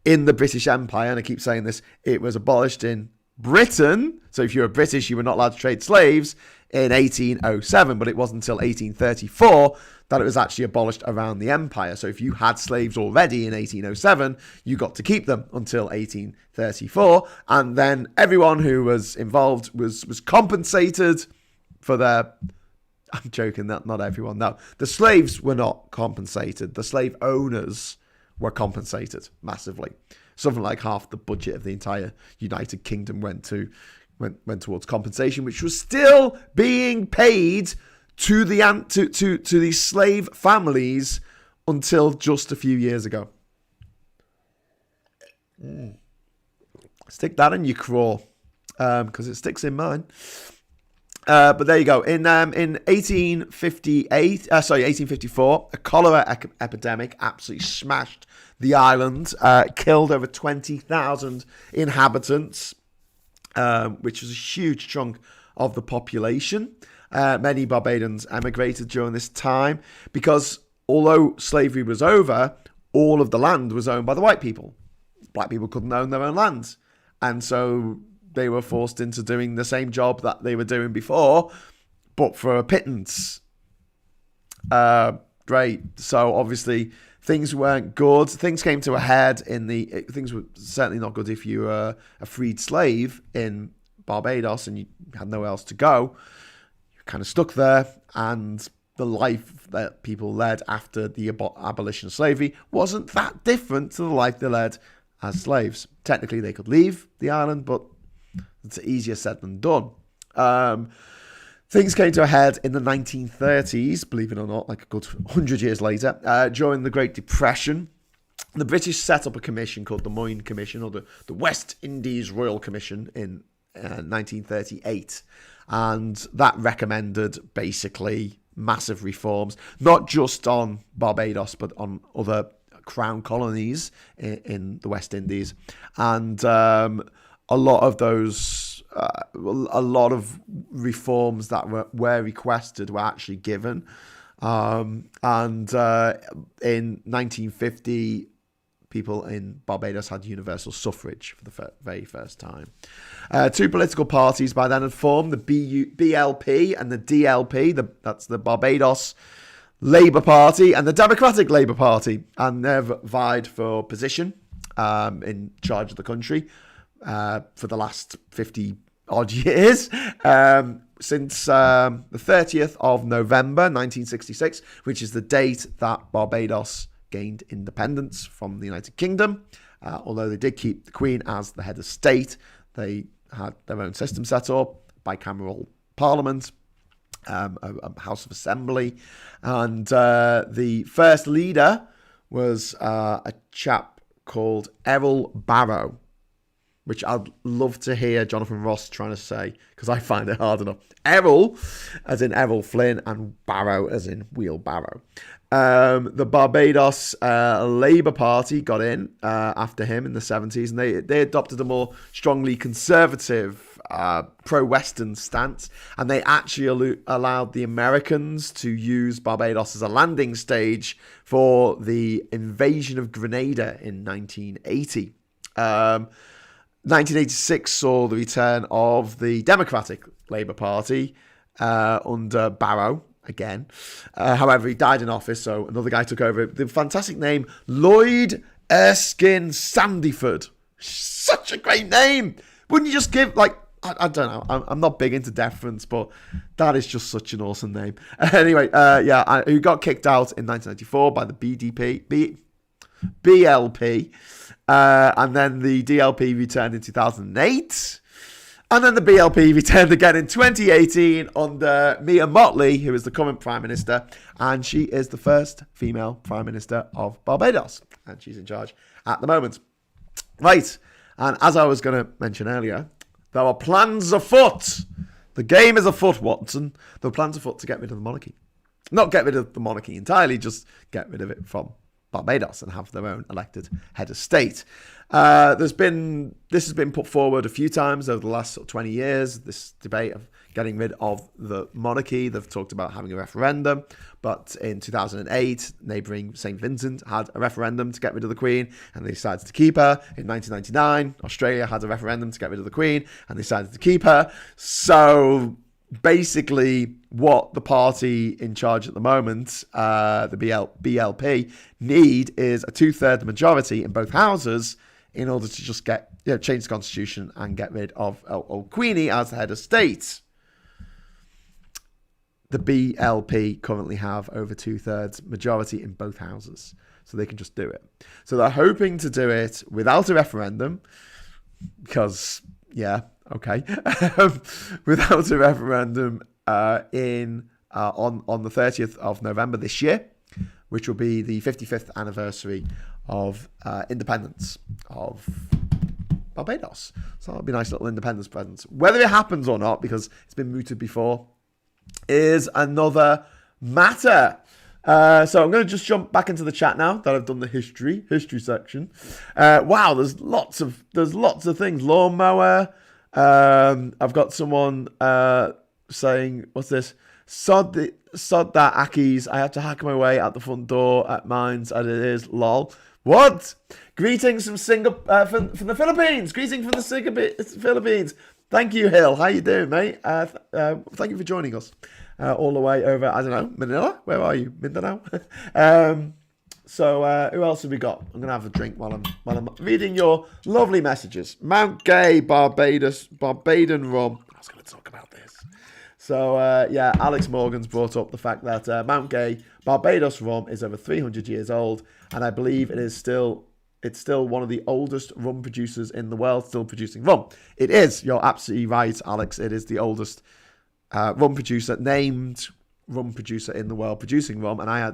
in the British Empire, and I keep saying this, it was abolished in Britain. So if you were British, you were not allowed to trade slaves in 1807, but it wasn't until 1834 that it was actually abolished around the empire. So if you had slaves already in 1807, you got to keep them until 1834, and then everyone who was involved was compensated for their... I'm joking, not everyone. No, the slaves were not compensated. The slave owners were compensated massively. Something like half the budget of the entire United Kingdom went towards compensation, which was still being paid to the slave families until just a few years ago. Stick that in your craw, because it sticks in mine. But there you go. In 1854, a cholera epidemic absolutely smashed the island, killed over 20,000 inhabitants, which was a huge chunk of the population. Many Barbadians emigrated during this time because although slavery was over, all of the land was owned by the white people. Black people couldn't own their own land. And so they were forced into doing the same job that they were doing before, but for a pittance. Great. So obviously things weren't good. Things came to a head things were certainly not good if you were a freed slave in Barbados and you had nowhere else to go. You're kind of stuck there, and the life that people led after the abolition of slavery wasn't that different to the life they led as slaves. Technically, they could leave the island, but it's easier said than done. Things came to a head in the 1930s, believe it or not, like a good 100 years later, during the Great Depression. The British set up a commission called the Moyne Commission, or the West Indies Royal Commission, in 1938. And that recommended basically massive reforms, not just on Barbados, but on other crown colonies in the West Indies. And a lot of those, a lot of reforms that were requested were actually given. In 1950, people in Barbados had universal suffrage for the very first time. Two political parties by then had formed, the BLP and the DLP. That's the Barbados Labour Party and the Democratic Labour Party. And they've vied for position in charge of the country for the last 50-odd years. Since the 30th of November 1966, which is the date that Barbados gained independence from the United Kingdom. Although they did keep the Queen as the head of state, they had their own system set up, bicameral parliament, a House of Assembly, and the first leader was a chap called Errol Barrow, which I'd love to hear Jonathan Ross trying to say, because I find it hard enough. Errol, as in Errol Flynn, and Barrow, as in wheelbarrow. The Barbados Labour Party got in after him in the 70s, and they adopted a more strongly conservative, pro-Western stance, and they actually allowed the Americans to use Barbados as a landing stage for the invasion of Grenada in 1980. 1986 saw the return of the Democratic Labour Party under Barrow again. However, he died in office, so another guy took over. The fantastic name, Lloyd Erskine Sandyford. Such a great name. Wouldn't you just give, like, I don't know. I'm not big into deference, but that is just such an awesome name. Anyway, who got kicked out in 1994 by the BLP, and then the DLP returned in 2008. And then the BLP returned again in 2018 under Mia Mottley, who is the current Prime Minister. And she is the first female Prime Minister of Barbados. And she's in charge at the moment. Right. And as I was going to mention earlier, there are plans afoot. The game is afoot, Watson. There are plans afoot to get rid of the monarchy. Not get rid of the monarchy entirely, just get rid of it from Barbados and have their own elected head of state. This has been put forward a few times over the last 20 years, this debate of getting rid of the monarchy. They've talked about having a referendum, but in 2008, neighbouring St. Vincent had a referendum to get rid of the Queen, and they decided to keep her. In 1999, Australia had a referendum to get rid of the Queen, and they decided to keep her. So basically, what the party in charge at the moment, the BLP, need is a 2/3 majority in both houses in order to just change the constitution and get rid of old Queenie as the head of state. The BLP currently have over 2/3 majority in both houses, so they can just do it. So they're hoping to do it without a referendum, because, without a referendum on the 30th of November this year, which will be the 55th anniversary of independence of Barbados. So that'll be a nice little independence present. Whether it happens or not, because it's been mooted before, is another matter. So I'm going to just jump back into the chat now that I've done the history section. Wow, there's lots of things. Lawnmower. I've got someone saying, what's this? Sod that Ackies. I have to hack my way out the front door at mines as it is. Lol. What? Greetings from from the Philippines. Greetings from the Philippines. Thank you, Hill. How you doing, mate? Thank you for joining us all the way over, I don't know, Manila? Where are you? Mindanao? So who else have we got? I'm going to have a drink while I'm reading your lovely messages. Mount Gay, Barbadan rum. I was going to talk about this. So, Alex Morgan's brought up the fact that Mount Gay, Barbados rum is over 300 years old, and I believe it's still one of the oldest rum producers in the world, still producing rum. It is. You're absolutely right, Alex. It is the oldest named rum producer in the world producing rum, and I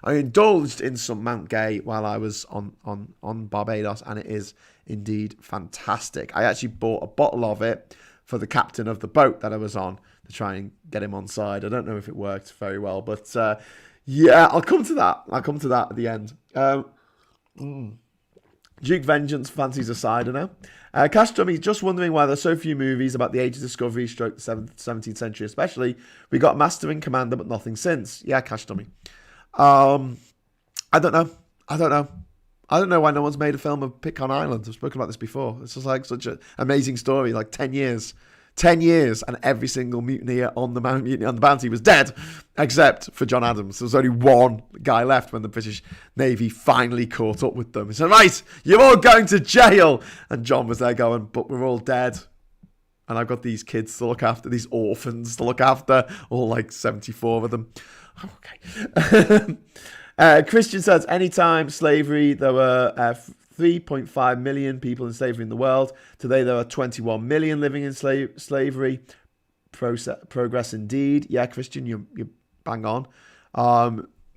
indulged in some Mount Gay while I was on Barbados, and it is indeed fantastic. I actually bought a bottle of it for the captain of the boat that I was on to try and get him on side. I don't know if it worked very well, but I'll come to that. I'll come to that at the end. Duke Vengeance fancies a cider now. Cash Dummy, just wondering why there's so few movies about the Age of Discovery / the 17th century especially. We got Master and Commander, but nothing since. Yeah, Cash Dummy. I don't know. I don't know why no one's made a film of Pitcairn Island. I've spoken about this before. It's just like such an amazing story. Like 10 years. 10 years, and every single mutineer on the Bounty was dead, except for John Adams. There was only one guy left when the British Navy finally caught up with them. He said, right, you're all going to jail. And John was there going, but we're all dead. And I've got these kids to look after, these orphans to look after, all like 74 of them. Okay. Christian says, anytime slavery, there were 3.5 million people in slavery in the world. Today there are 21 million living in slavery. Progress indeed. Yeah, Christian, you're bang on.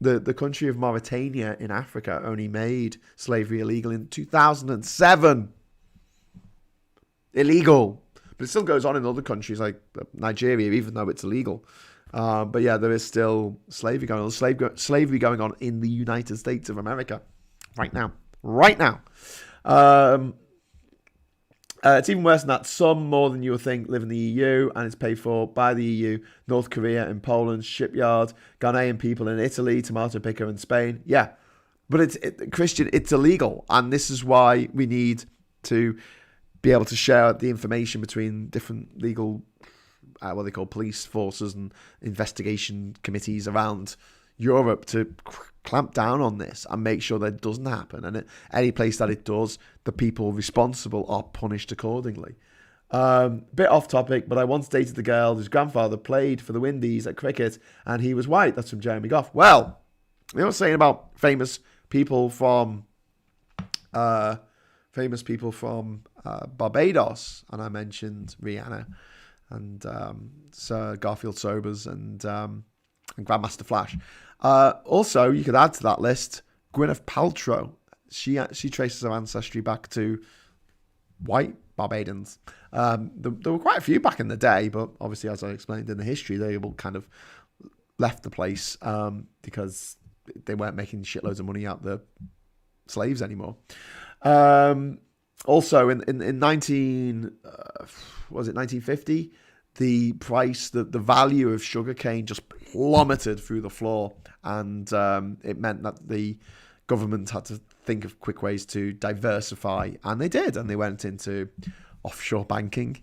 The country of Mauritania in Africa only made slavery illegal in 2007. Illegal. But it still goes on in other countries like Nigeria, even though it's illegal. But yeah, there is still slavery going on. Slavery going on in the United States of America right now. It's even worse than that. Some, more than you would think, live in the EU, and it's paid for by the EU. North Korea and Poland, shipyard, Ghanaian people in Italy, tomato picker in Spain. Yeah, but Christian, it's illegal, and this is why we need to be able to share the information between different legal, what they call police forces and investigation committees around Europe to clamp down on this and make sure that it doesn't happen. And any place that it does, the people responsible are punished accordingly. Bit off topic, but I once dated the girl whose grandfather played for the Windies at cricket, and he was white. That's from Jeremy Goff. Well, you know what I'm saying about famous people from Barbados, and I mentioned Rihanna and Sir Garfield Sobers and Grandmaster Flash. Also, you could add to that list Gwyneth Paltrow. She traces her ancestry back to white Barbadians. There were quite a few back in the day, but obviously, as I explained in the history, they all kind of left the place because they weren't making shitloads of money out the slaves anymore. Also, in 1950, the price, the value of sugarcane just plummeted through the floor, and it meant that the government had to think of quick ways to diversify, and they did, and they went into offshore banking,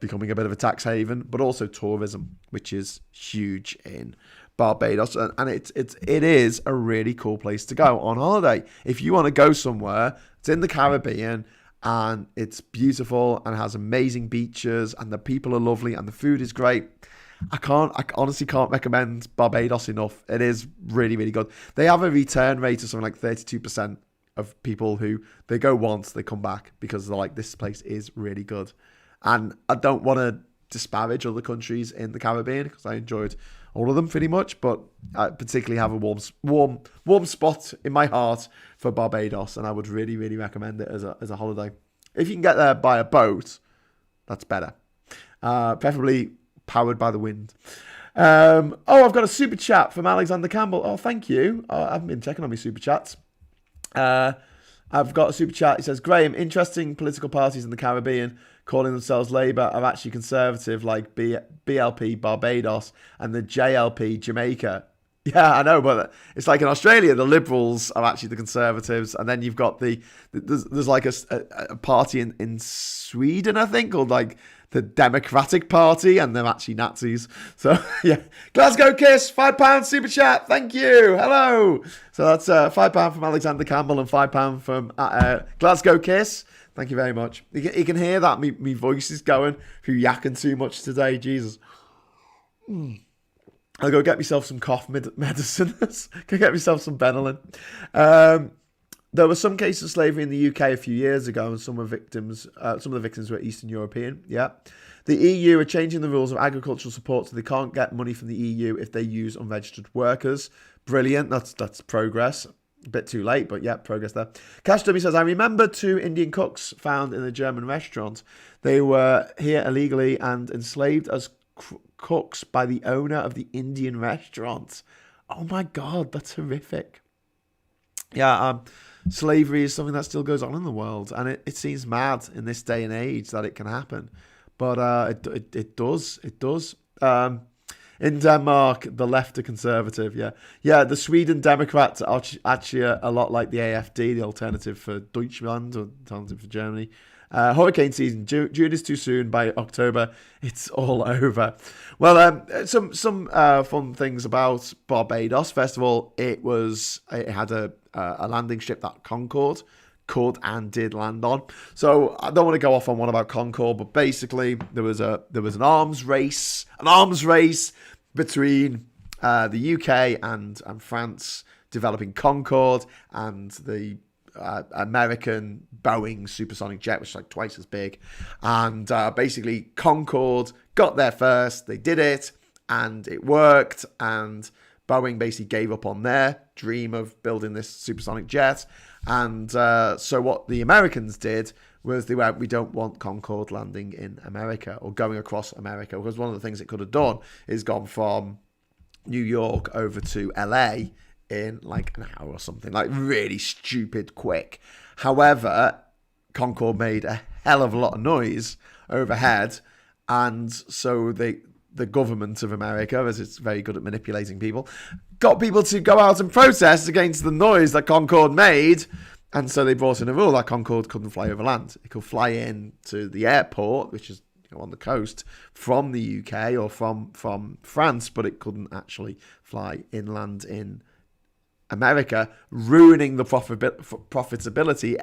becoming a bit of a tax haven, but also tourism, which is huge in Barbados, and it is a really cool place to go on holiday. If you want to go somewhere, it's in the Caribbean, and it's beautiful, and has amazing beaches, and the people are lovely, and the food is great. I honestly can't recommend Barbados enough. It is really, really good. They have a return rate of something like 32% of people who, they go once, they come back because they're like, this place is really good. And I don't want to disparage other countries in the Caribbean because I enjoyed all of them pretty much, but I particularly have a warm spot in my heart for Barbados, and I would really, really recommend it as a holiday. If you can get there by a boat, that's better. Preferably powered by the wind. I've got a super chat from Alexander Campbell. Oh, thank you. I haven't been checking on my super chats. I've got a super chat. It says, Graham, interesting political parties in the Caribbean calling themselves Labour are actually conservative, like BLP Barbados and the JLP Jamaica. Yeah, I know, but it's like in Australia, the Liberals are actually the Conservatives, and then you've got there's like a party in Sweden, I think, called like the Democratic Party, and they're actually Nazis. So yeah, Glasgow Kiss, £5 super chat, thank you, hello. So that's £5 from Alexander Campbell and £5 from Glasgow Kiss. Thank you very much. You can hear that me voice is going through yakking too much today. Jesus. I'll go get myself some cough medicine. Go get myself some Benylin. There were some cases of slavery in the UK a few years ago, and some of the victims were Eastern European. Yeah, the EU are changing the rules of agricultural support so they can't get money from the EU if they use unregistered workers. Brilliant. That's progress. A bit too late, but yeah, progress there. Cash Dummy says, I remember 2 Indian cooks found in a German restaurant. They were here illegally and enslaved as cooks by the owner of the Indian restaurant. Oh my God, that's horrific. Yeah, slavery is something that still goes on in the world, and it seems mad in this day and age that it can happen, but it does. In Denmark, the left are conservative. Yeah. The Sweden Democrats are actually a lot like the AFD, the alternative for Deutschland, or alternative for Germany. Hurricane season. June is too soon. By October, it's all over. Well, some fun things about Barbados. First of all, it had a landing strip that Concorde could and did land on. So I don't want to go off on one about Concorde, but basically there was an arms race between the UK and France developing Concorde and the American Boeing supersonic jet, which is like twice as big. And basically Concorde got there first. They did it and it worked. And Boeing basically gave up on their dream of building this supersonic jet. And so what the Americans did was they went, we don't want Concorde landing in America or going across America, because one of the things it could have done is gone from New York over to LA in like an hour or something, like really stupid quick. However, Concorde made a hell of a lot of noise overhead, and so the government of America, as it's very good at manipulating people, got people to go out and protest against the noise that Concorde made. And so they brought in a rule that Concorde couldn't fly over land. It could fly in to the airport, which is on the coast, from the UK or from France, but it couldn't actually fly inland in America, ruining the profitability,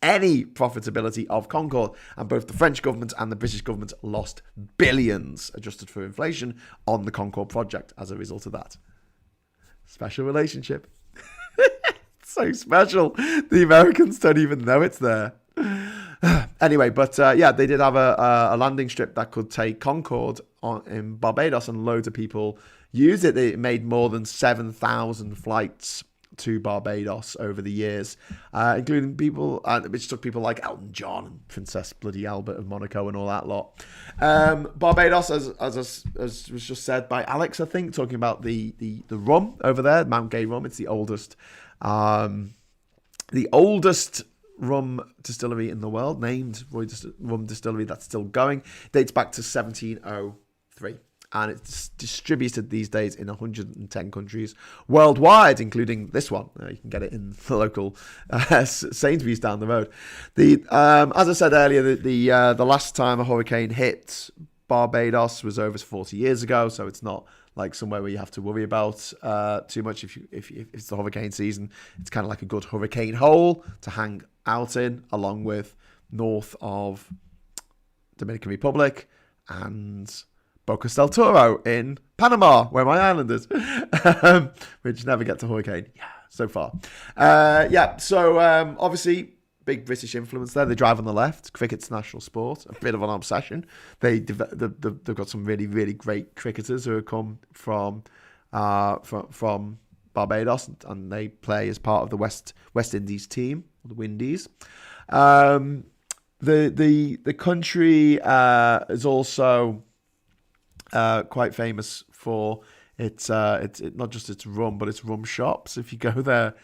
any profitability of Concorde. And both the French government and the British government lost billions, adjusted for inflation, on the Concorde project as a result of that. Special relationship. So special. The Americans don't even know it's there. Anyway, but they did have a landing strip that could take Concorde in Barbados, and loads of people used it. It made more than 7,000 flights to Barbados over the years, including people, which took people like Elton John and Princess Bloody Albert of Monaco and all that lot. Barbados, as was just said by Alex, I think, talking about the rum over there, Mount Gay rum. It's the oldest rum distillery in the world, named Rum Distillery, that's still going. Dates back to 1703. And it's distributed these days in 110 countries worldwide, including this one. You can get it in the local Sainsbury's down the road. As I said earlier, the last time a hurricane hit Barbados was over 40 years ago, so it's not like somewhere where you have to worry about too much. If it's the hurricane season, it's kind of like a good hurricane hole to hang out in, along with north of Dominican Republic and Bocas del Toro in Panama, where my island is, which never gets a hurricane. Yeah, so far. Obviously, big British influence there. They drive on the left. Cricket's national sport. A bit of an obsession. They've got some really, really great cricketers who have come from Barbados, and they play as part of the West Indies team, the Windies. The country is also quite famous for it's not just its rum, but its rum shops. If you go there,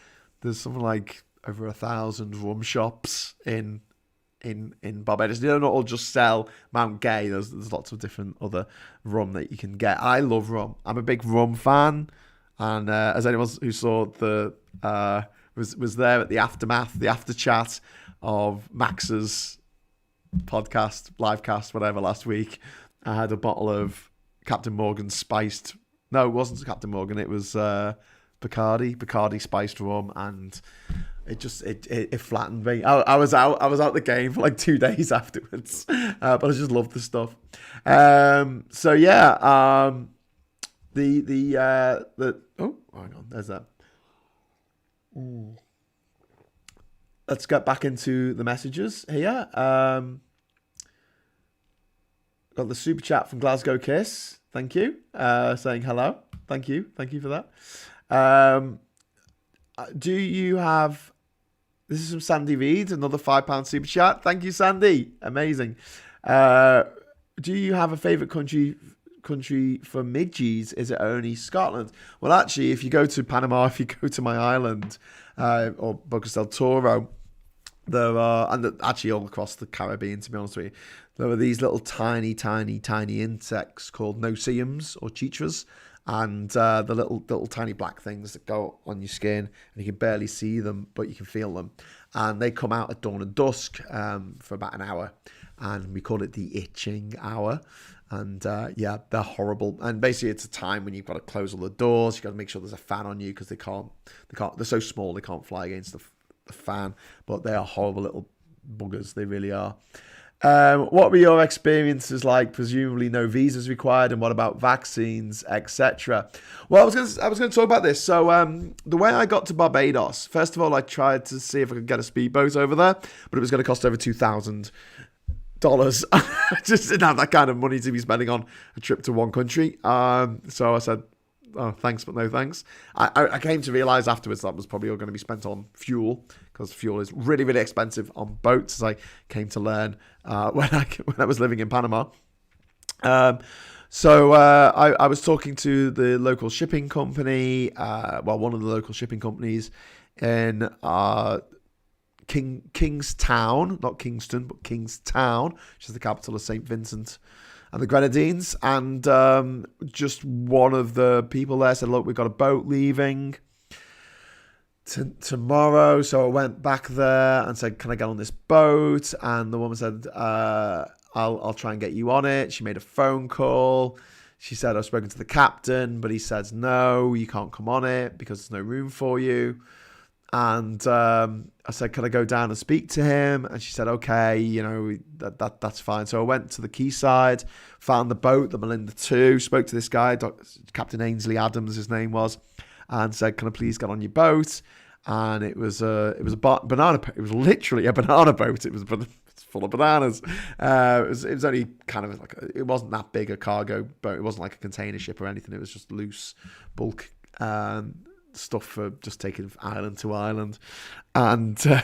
there's something like over 1,000 rum shops in Barbados. They don't all just sell Mount Gay. There's lots of different other rum that you can get. I love rum. I'm a big rum fan, and as anyone who saw was there at the aftermath, the after chat of Max's podcast, livecast, whatever, last week, I had a bottle of Captain Morgan spiced. No, it wasn't Captain Morgan. It was Bacardi spiced rum, and it flattened me. I was out the game for like 2 days afterwards, but I just loved the stuff. The hang on, there's that. Let's get back into the messages here. Got the super chat from Glasgow Kiss. Thank you. Saying hello. Thank you for that. Do you have... This is from Sandy Reed, another £5 super chat. Thank you, Sandy. Amazing. Do you have a favourite country for midges? Is it only Scotland? Well, actually, if you go to Panama, if you go to my island, or Bocas del Toro, there are, and actually all across the Caribbean, to be honest with you, there are these little tiny insects called no-see-ums or chitras, and the little tiny black things that go on your skin, and you can barely see them, but you can feel them. And they come out at dawn and dusk for about an hour, and we call it the itching hour. And they're horrible. And basically, it's a time when you've got to close all the doors. You've got to make sure there's a fan on you, because they can't. They're so small they can't fly against the fan. But they are horrible little buggers. They really are. What were your experiences like? Presumably no visas required, and what about vaccines, etc.? Well, I was going to talk about this. So the way I got to Barbados, first of all, I tried to see if I could get a speedboat over there, but it was going to cost over $2,000. I just didn't have that kind of money to be spending on a trip to one country. So I said, oh, thanks, but no thanks. I came to realise afterwards that was probably all going to be spent on fuel, because fuel is really, really expensive on boats, as I came to learn when I was living in Panama. So I was talking to the local shipping company, one of the local shipping companies in Kingstown, not Kingston, but Kingstown, which is the capital of St. Vincent and the Grenadines. And just one of the people there said, look, we've got a boat leaving tomorrow. So I went back there and said, can I get on this boat? And the woman said, I'll try and get you on it. She made a phone call. she said, I've spoken to the captain, but he says, no, you can't come on it because there's no room for you. And I said, can I go down and speak to him? And she said, okay, that's fine. So I went to the quayside, found the boat, the Melinda II, spoke to this guy, Captain Ainsley Adams, his name was, and said, can I please get on your boat? And it was a banana. It was literally a banana boat. It was full of bananas. It was only kind of like it wasn't that big a cargo boat. It wasn't like a container ship or anything. It was just loose bulk stuff for just taking island to island. And I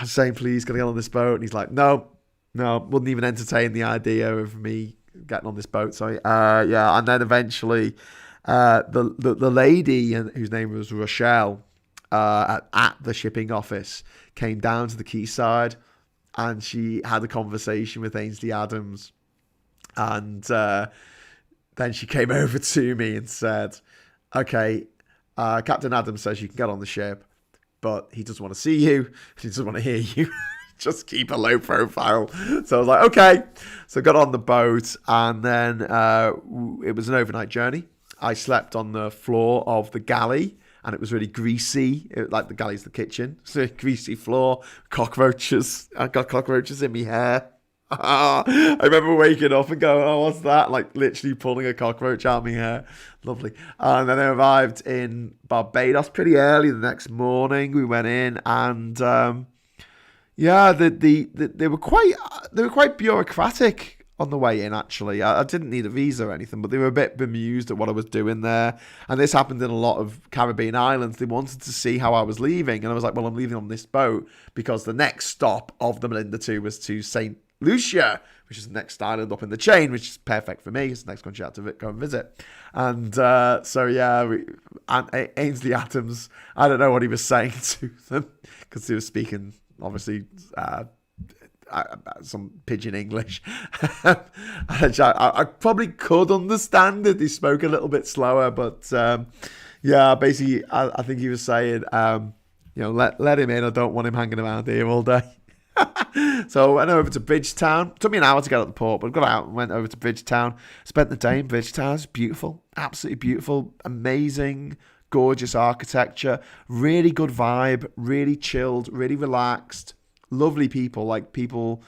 was saying, please, can I get on this boat? And he's like, no, wouldn't even entertain the idea of me getting on this boat. So yeah, and then eventually the lady, whose name was Rochelle, at the shipping office, came down to the quayside, and she had a conversation with Ainsley Adams, and then she came over to me and said, okay, Captain Adams says you can get on the ship, but he doesn't want to see you, he doesn't want to hear you. Just keep a low profile. So I was like, okay. So I got on the boat, and then it was an overnight journey. I slept on the floor of the galley, and it was really greasy. Like the galley's the kitchen. So greasy floor, cockroaches. I got cockroaches in my hair. I remember waking up and going, oh, what's that? Like literally pulling a cockroach out of my hair. Lovely. And then I arrived in Barbados pretty early the next morning. We went in, and yeah, they were quite bureaucratic on the way in, actually. I didn't need a visa or anything, but they were a bit bemused at what I was doing there. And this happened in a lot of Caribbean islands. They wanted to see how I was leaving. And I was like, well, I'm leaving on this boat because the next stop of the Melinda II was to St. Lucia, which is the next island up in the chain, which is perfect for me. It's the next country I have to go and visit. And so, yeah, Ainsley Adams, I don't know what he was saying to them because he was speaking, obviously, some pidgin English. I probably could understand it. He spoke a little bit slower, but yeah, basically, I think he was saying, let him in. I don't want him hanging around here all day. So I went over to Bridgetown. It took me an hour to get out the port, but I got out and went over to Bridgetown. Spent the day in Bridgetown. It's beautiful, absolutely beautiful, amazing, gorgeous architecture, really good vibe, really chilled, really relaxed. Lovely people, like people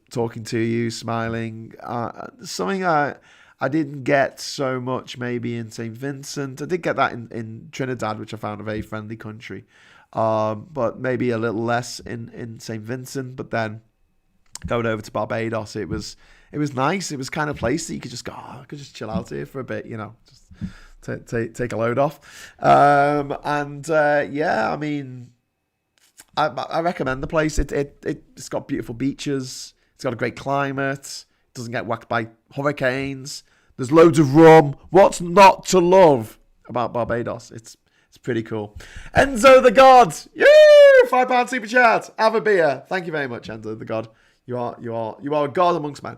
talking to you, smiling. Something I didn't get so much maybe in St. Vincent. I did get that in Trinidad, which I found a very friendly country. But maybe a little less in St. Vincent. But then going over to Barbados, it was nice. It was kind of place that you could just go, I could just chill out here for a bit, just take a load off. Yeah, I mean, I recommend the place. It's got beautiful beaches. It's got a great climate. It doesn't get whacked by hurricanes. There's loads of rum. What's not to love about Barbados? It's pretty cool. Enzo the God, £5 super chat. Have a beer. Thank you very much, Enzo the God. You are a god amongst men.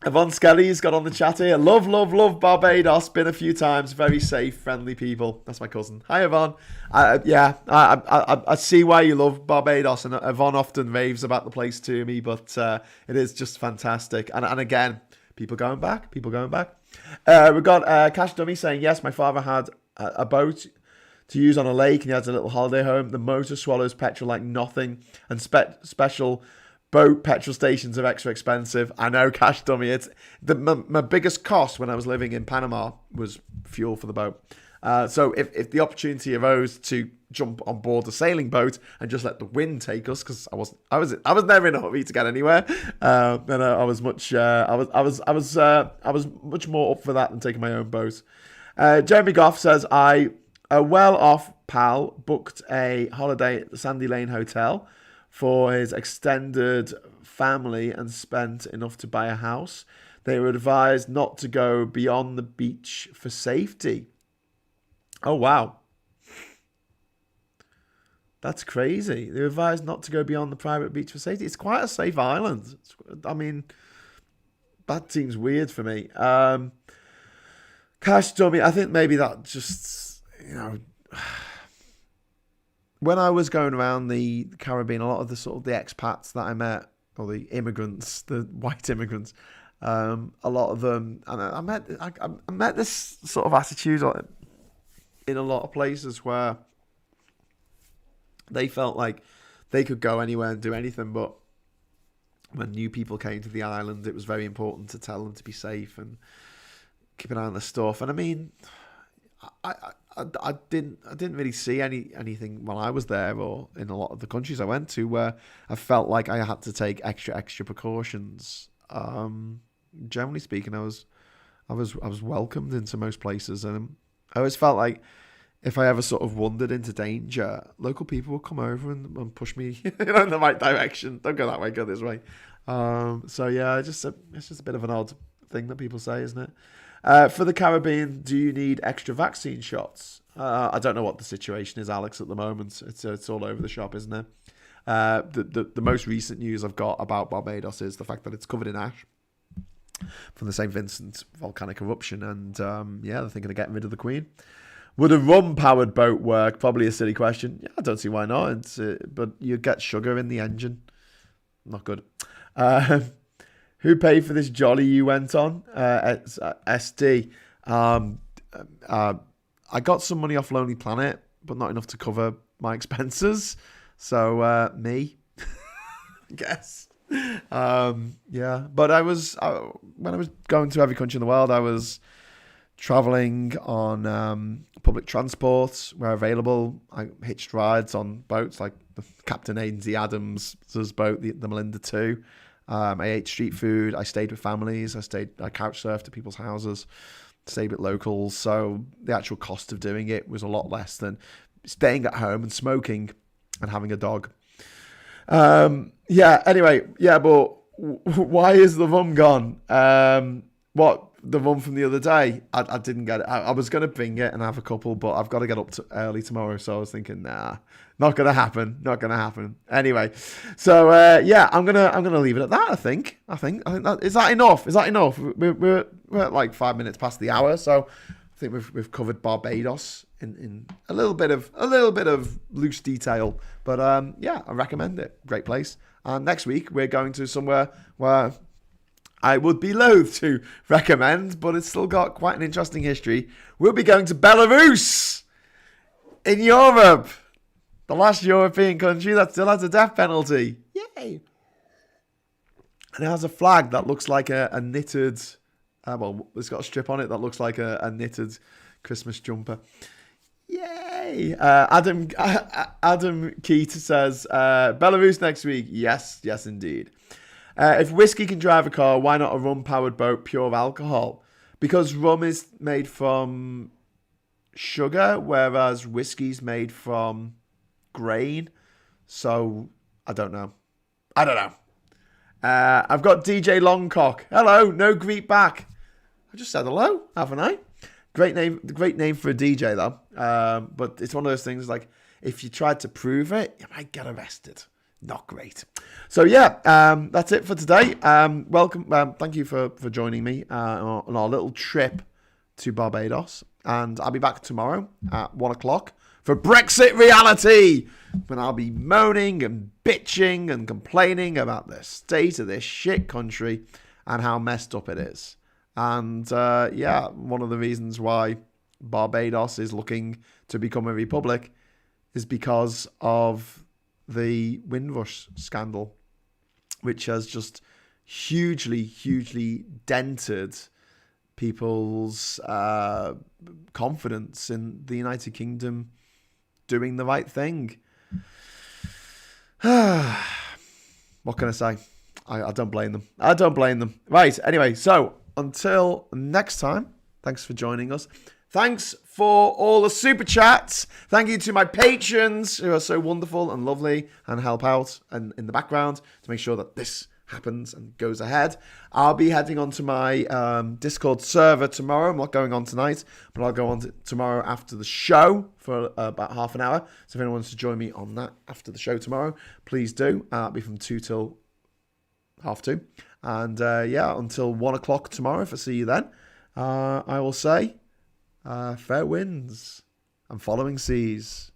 Yvonne Skelly's got on the chat here. Love Barbados. Been a few times. Very safe, friendly people. That's my cousin. Hi, Yvonne. I see why you love Barbados, and Yvonne often raves about the place to me, but it is just fantastic. And again, people going back. We've got Cash Dummy saying, yes, my father had a boat to use on a lake, and he has a little holiday home. The motor swallows petrol like nothing, and special boat petrol stations are extra expensive. I know, Cash Dummy. It's my biggest cost when I was living in Panama was fuel for the boat. So if the opportunity arose to jump on board a sailing boat and just let the wind take us, because I was never in a hurry to get anywhere. Then I was much much more up for that than taking my own boat. Jeremy Goff says, a well-off pal booked a holiday at the Sandy Lane Hotel for his extended family and spent enough to buy a house. They were advised not to go beyond the beach for safety. Oh, wow. That's crazy. They were advised not to go beyond the private beach for safety. It's quite a safe island. I mean, that seems weird for me. Cash Dummy, I think maybe that just, when I was going around the Caribbean, a lot of the expats that I met, or the immigrants, the white immigrants, A lot of them, and I met this sort of attitude in a lot of places where they felt like they could go anywhere and do anything, but when new people came to the island, it was very important to tell them to be safe and keep an eye on their stuff. And I mean, I didn't really see anything while I was there or in a lot of the countries I went to where I felt like I had to take extra precautions. Generally speaking, I was welcomed into most places, and I always felt like if I ever sort of wandered into danger, local people would come over and push me in the right direction. Don't go that way, go this way. So yeah, it's just a bit of an odd thing that people say, isn't it? For the Caribbean, do you need extra vaccine shots? I don't know what the situation is, Alex, at the moment. It's all over the shop, isn't it? The most recent news I've got about Barbados is the fact that it's covered in ash from the St. Vincent volcanic eruption, and they're thinking of getting rid of the Queen. Would a rum-powered boat work? Probably a silly question. Yeah, I don't see why not. But you get sugar in the engine. Not good. Who paid for this jolly you went on? SD. I got some money off Lonely Planet, but not enough to cover my expenses. So, me, I guess. But when I was going to every country in the world, I was traveling on public transport where available. I hitched rides on boats like the Captain Ainslie Adams' boat, the Melinda 2. I ate street food. I stayed with families. I couch surfed at people's houses, stayed with locals. So the actual cost of doing it was a lot less than staying at home and smoking and having a dog. Anyway, but why is the rum gone? What? The rum from the other day? I didn't get it. I was going to bring it and have a couple, but I've got to get up early tomorrow. So I was thinking, nah, not going to happen. Anyway, so I'm gonna leave it at that. I think that is that enough? We're at like 5 minutes past the hour, so I think we've covered Barbados in a little bit of loose detail, but I recommend it. Great place. And next week we're going to somewhere where I would be loath to recommend, but it's still got quite an interesting history. We'll be going to Belarus in Europe, the last European country that still has a death penalty. Yay! And it has a flag that looks like a knitted, it's got a strip on it that looks like a knitted Christmas jumper. Yay! Adam Keat says, Belarus next week. Yes, indeed. If whiskey can drive a car, why not a rum-powered boat, pure alcohol? Because rum is made from sugar, whereas whiskey's made from grain. So, I don't know. I've got DJ Longcock. Hello, no greet back. I just said hello, haven't I? Great name for a DJ, though. But it's one of those things like, if you tried to prove it, you might get arrested. Not great. So that's it for today. Welcome. Thank you for joining me on our little trip to Barbados. And I'll be back tomorrow at 1:00 for Brexit Reality, when I'll be moaning and bitching and complaining about the state of this shit country and how messed up it is. And one of the reasons why Barbados is looking to become a republic is because of the Windrush scandal, which has just hugely dented people's confidence in the United Kingdom doing the right thing. What can I say? I don't blame them. Right, anyway, so until next time, thanks for joining us. Thanks for all the super chats. Thank you to my patrons who are so wonderful and lovely and help out and in the background to make sure that this happens and goes ahead. I'll be heading on to my Discord server tomorrow. I'm not going on tonight, but I'll go on tomorrow after the show for about half an hour. So if anyone wants to join me on that after the show tomorrow, please do. It'll be from 2 till 2:30. And until 1:00 tomorrow, if I see you then, I will say, fair winds and following seas.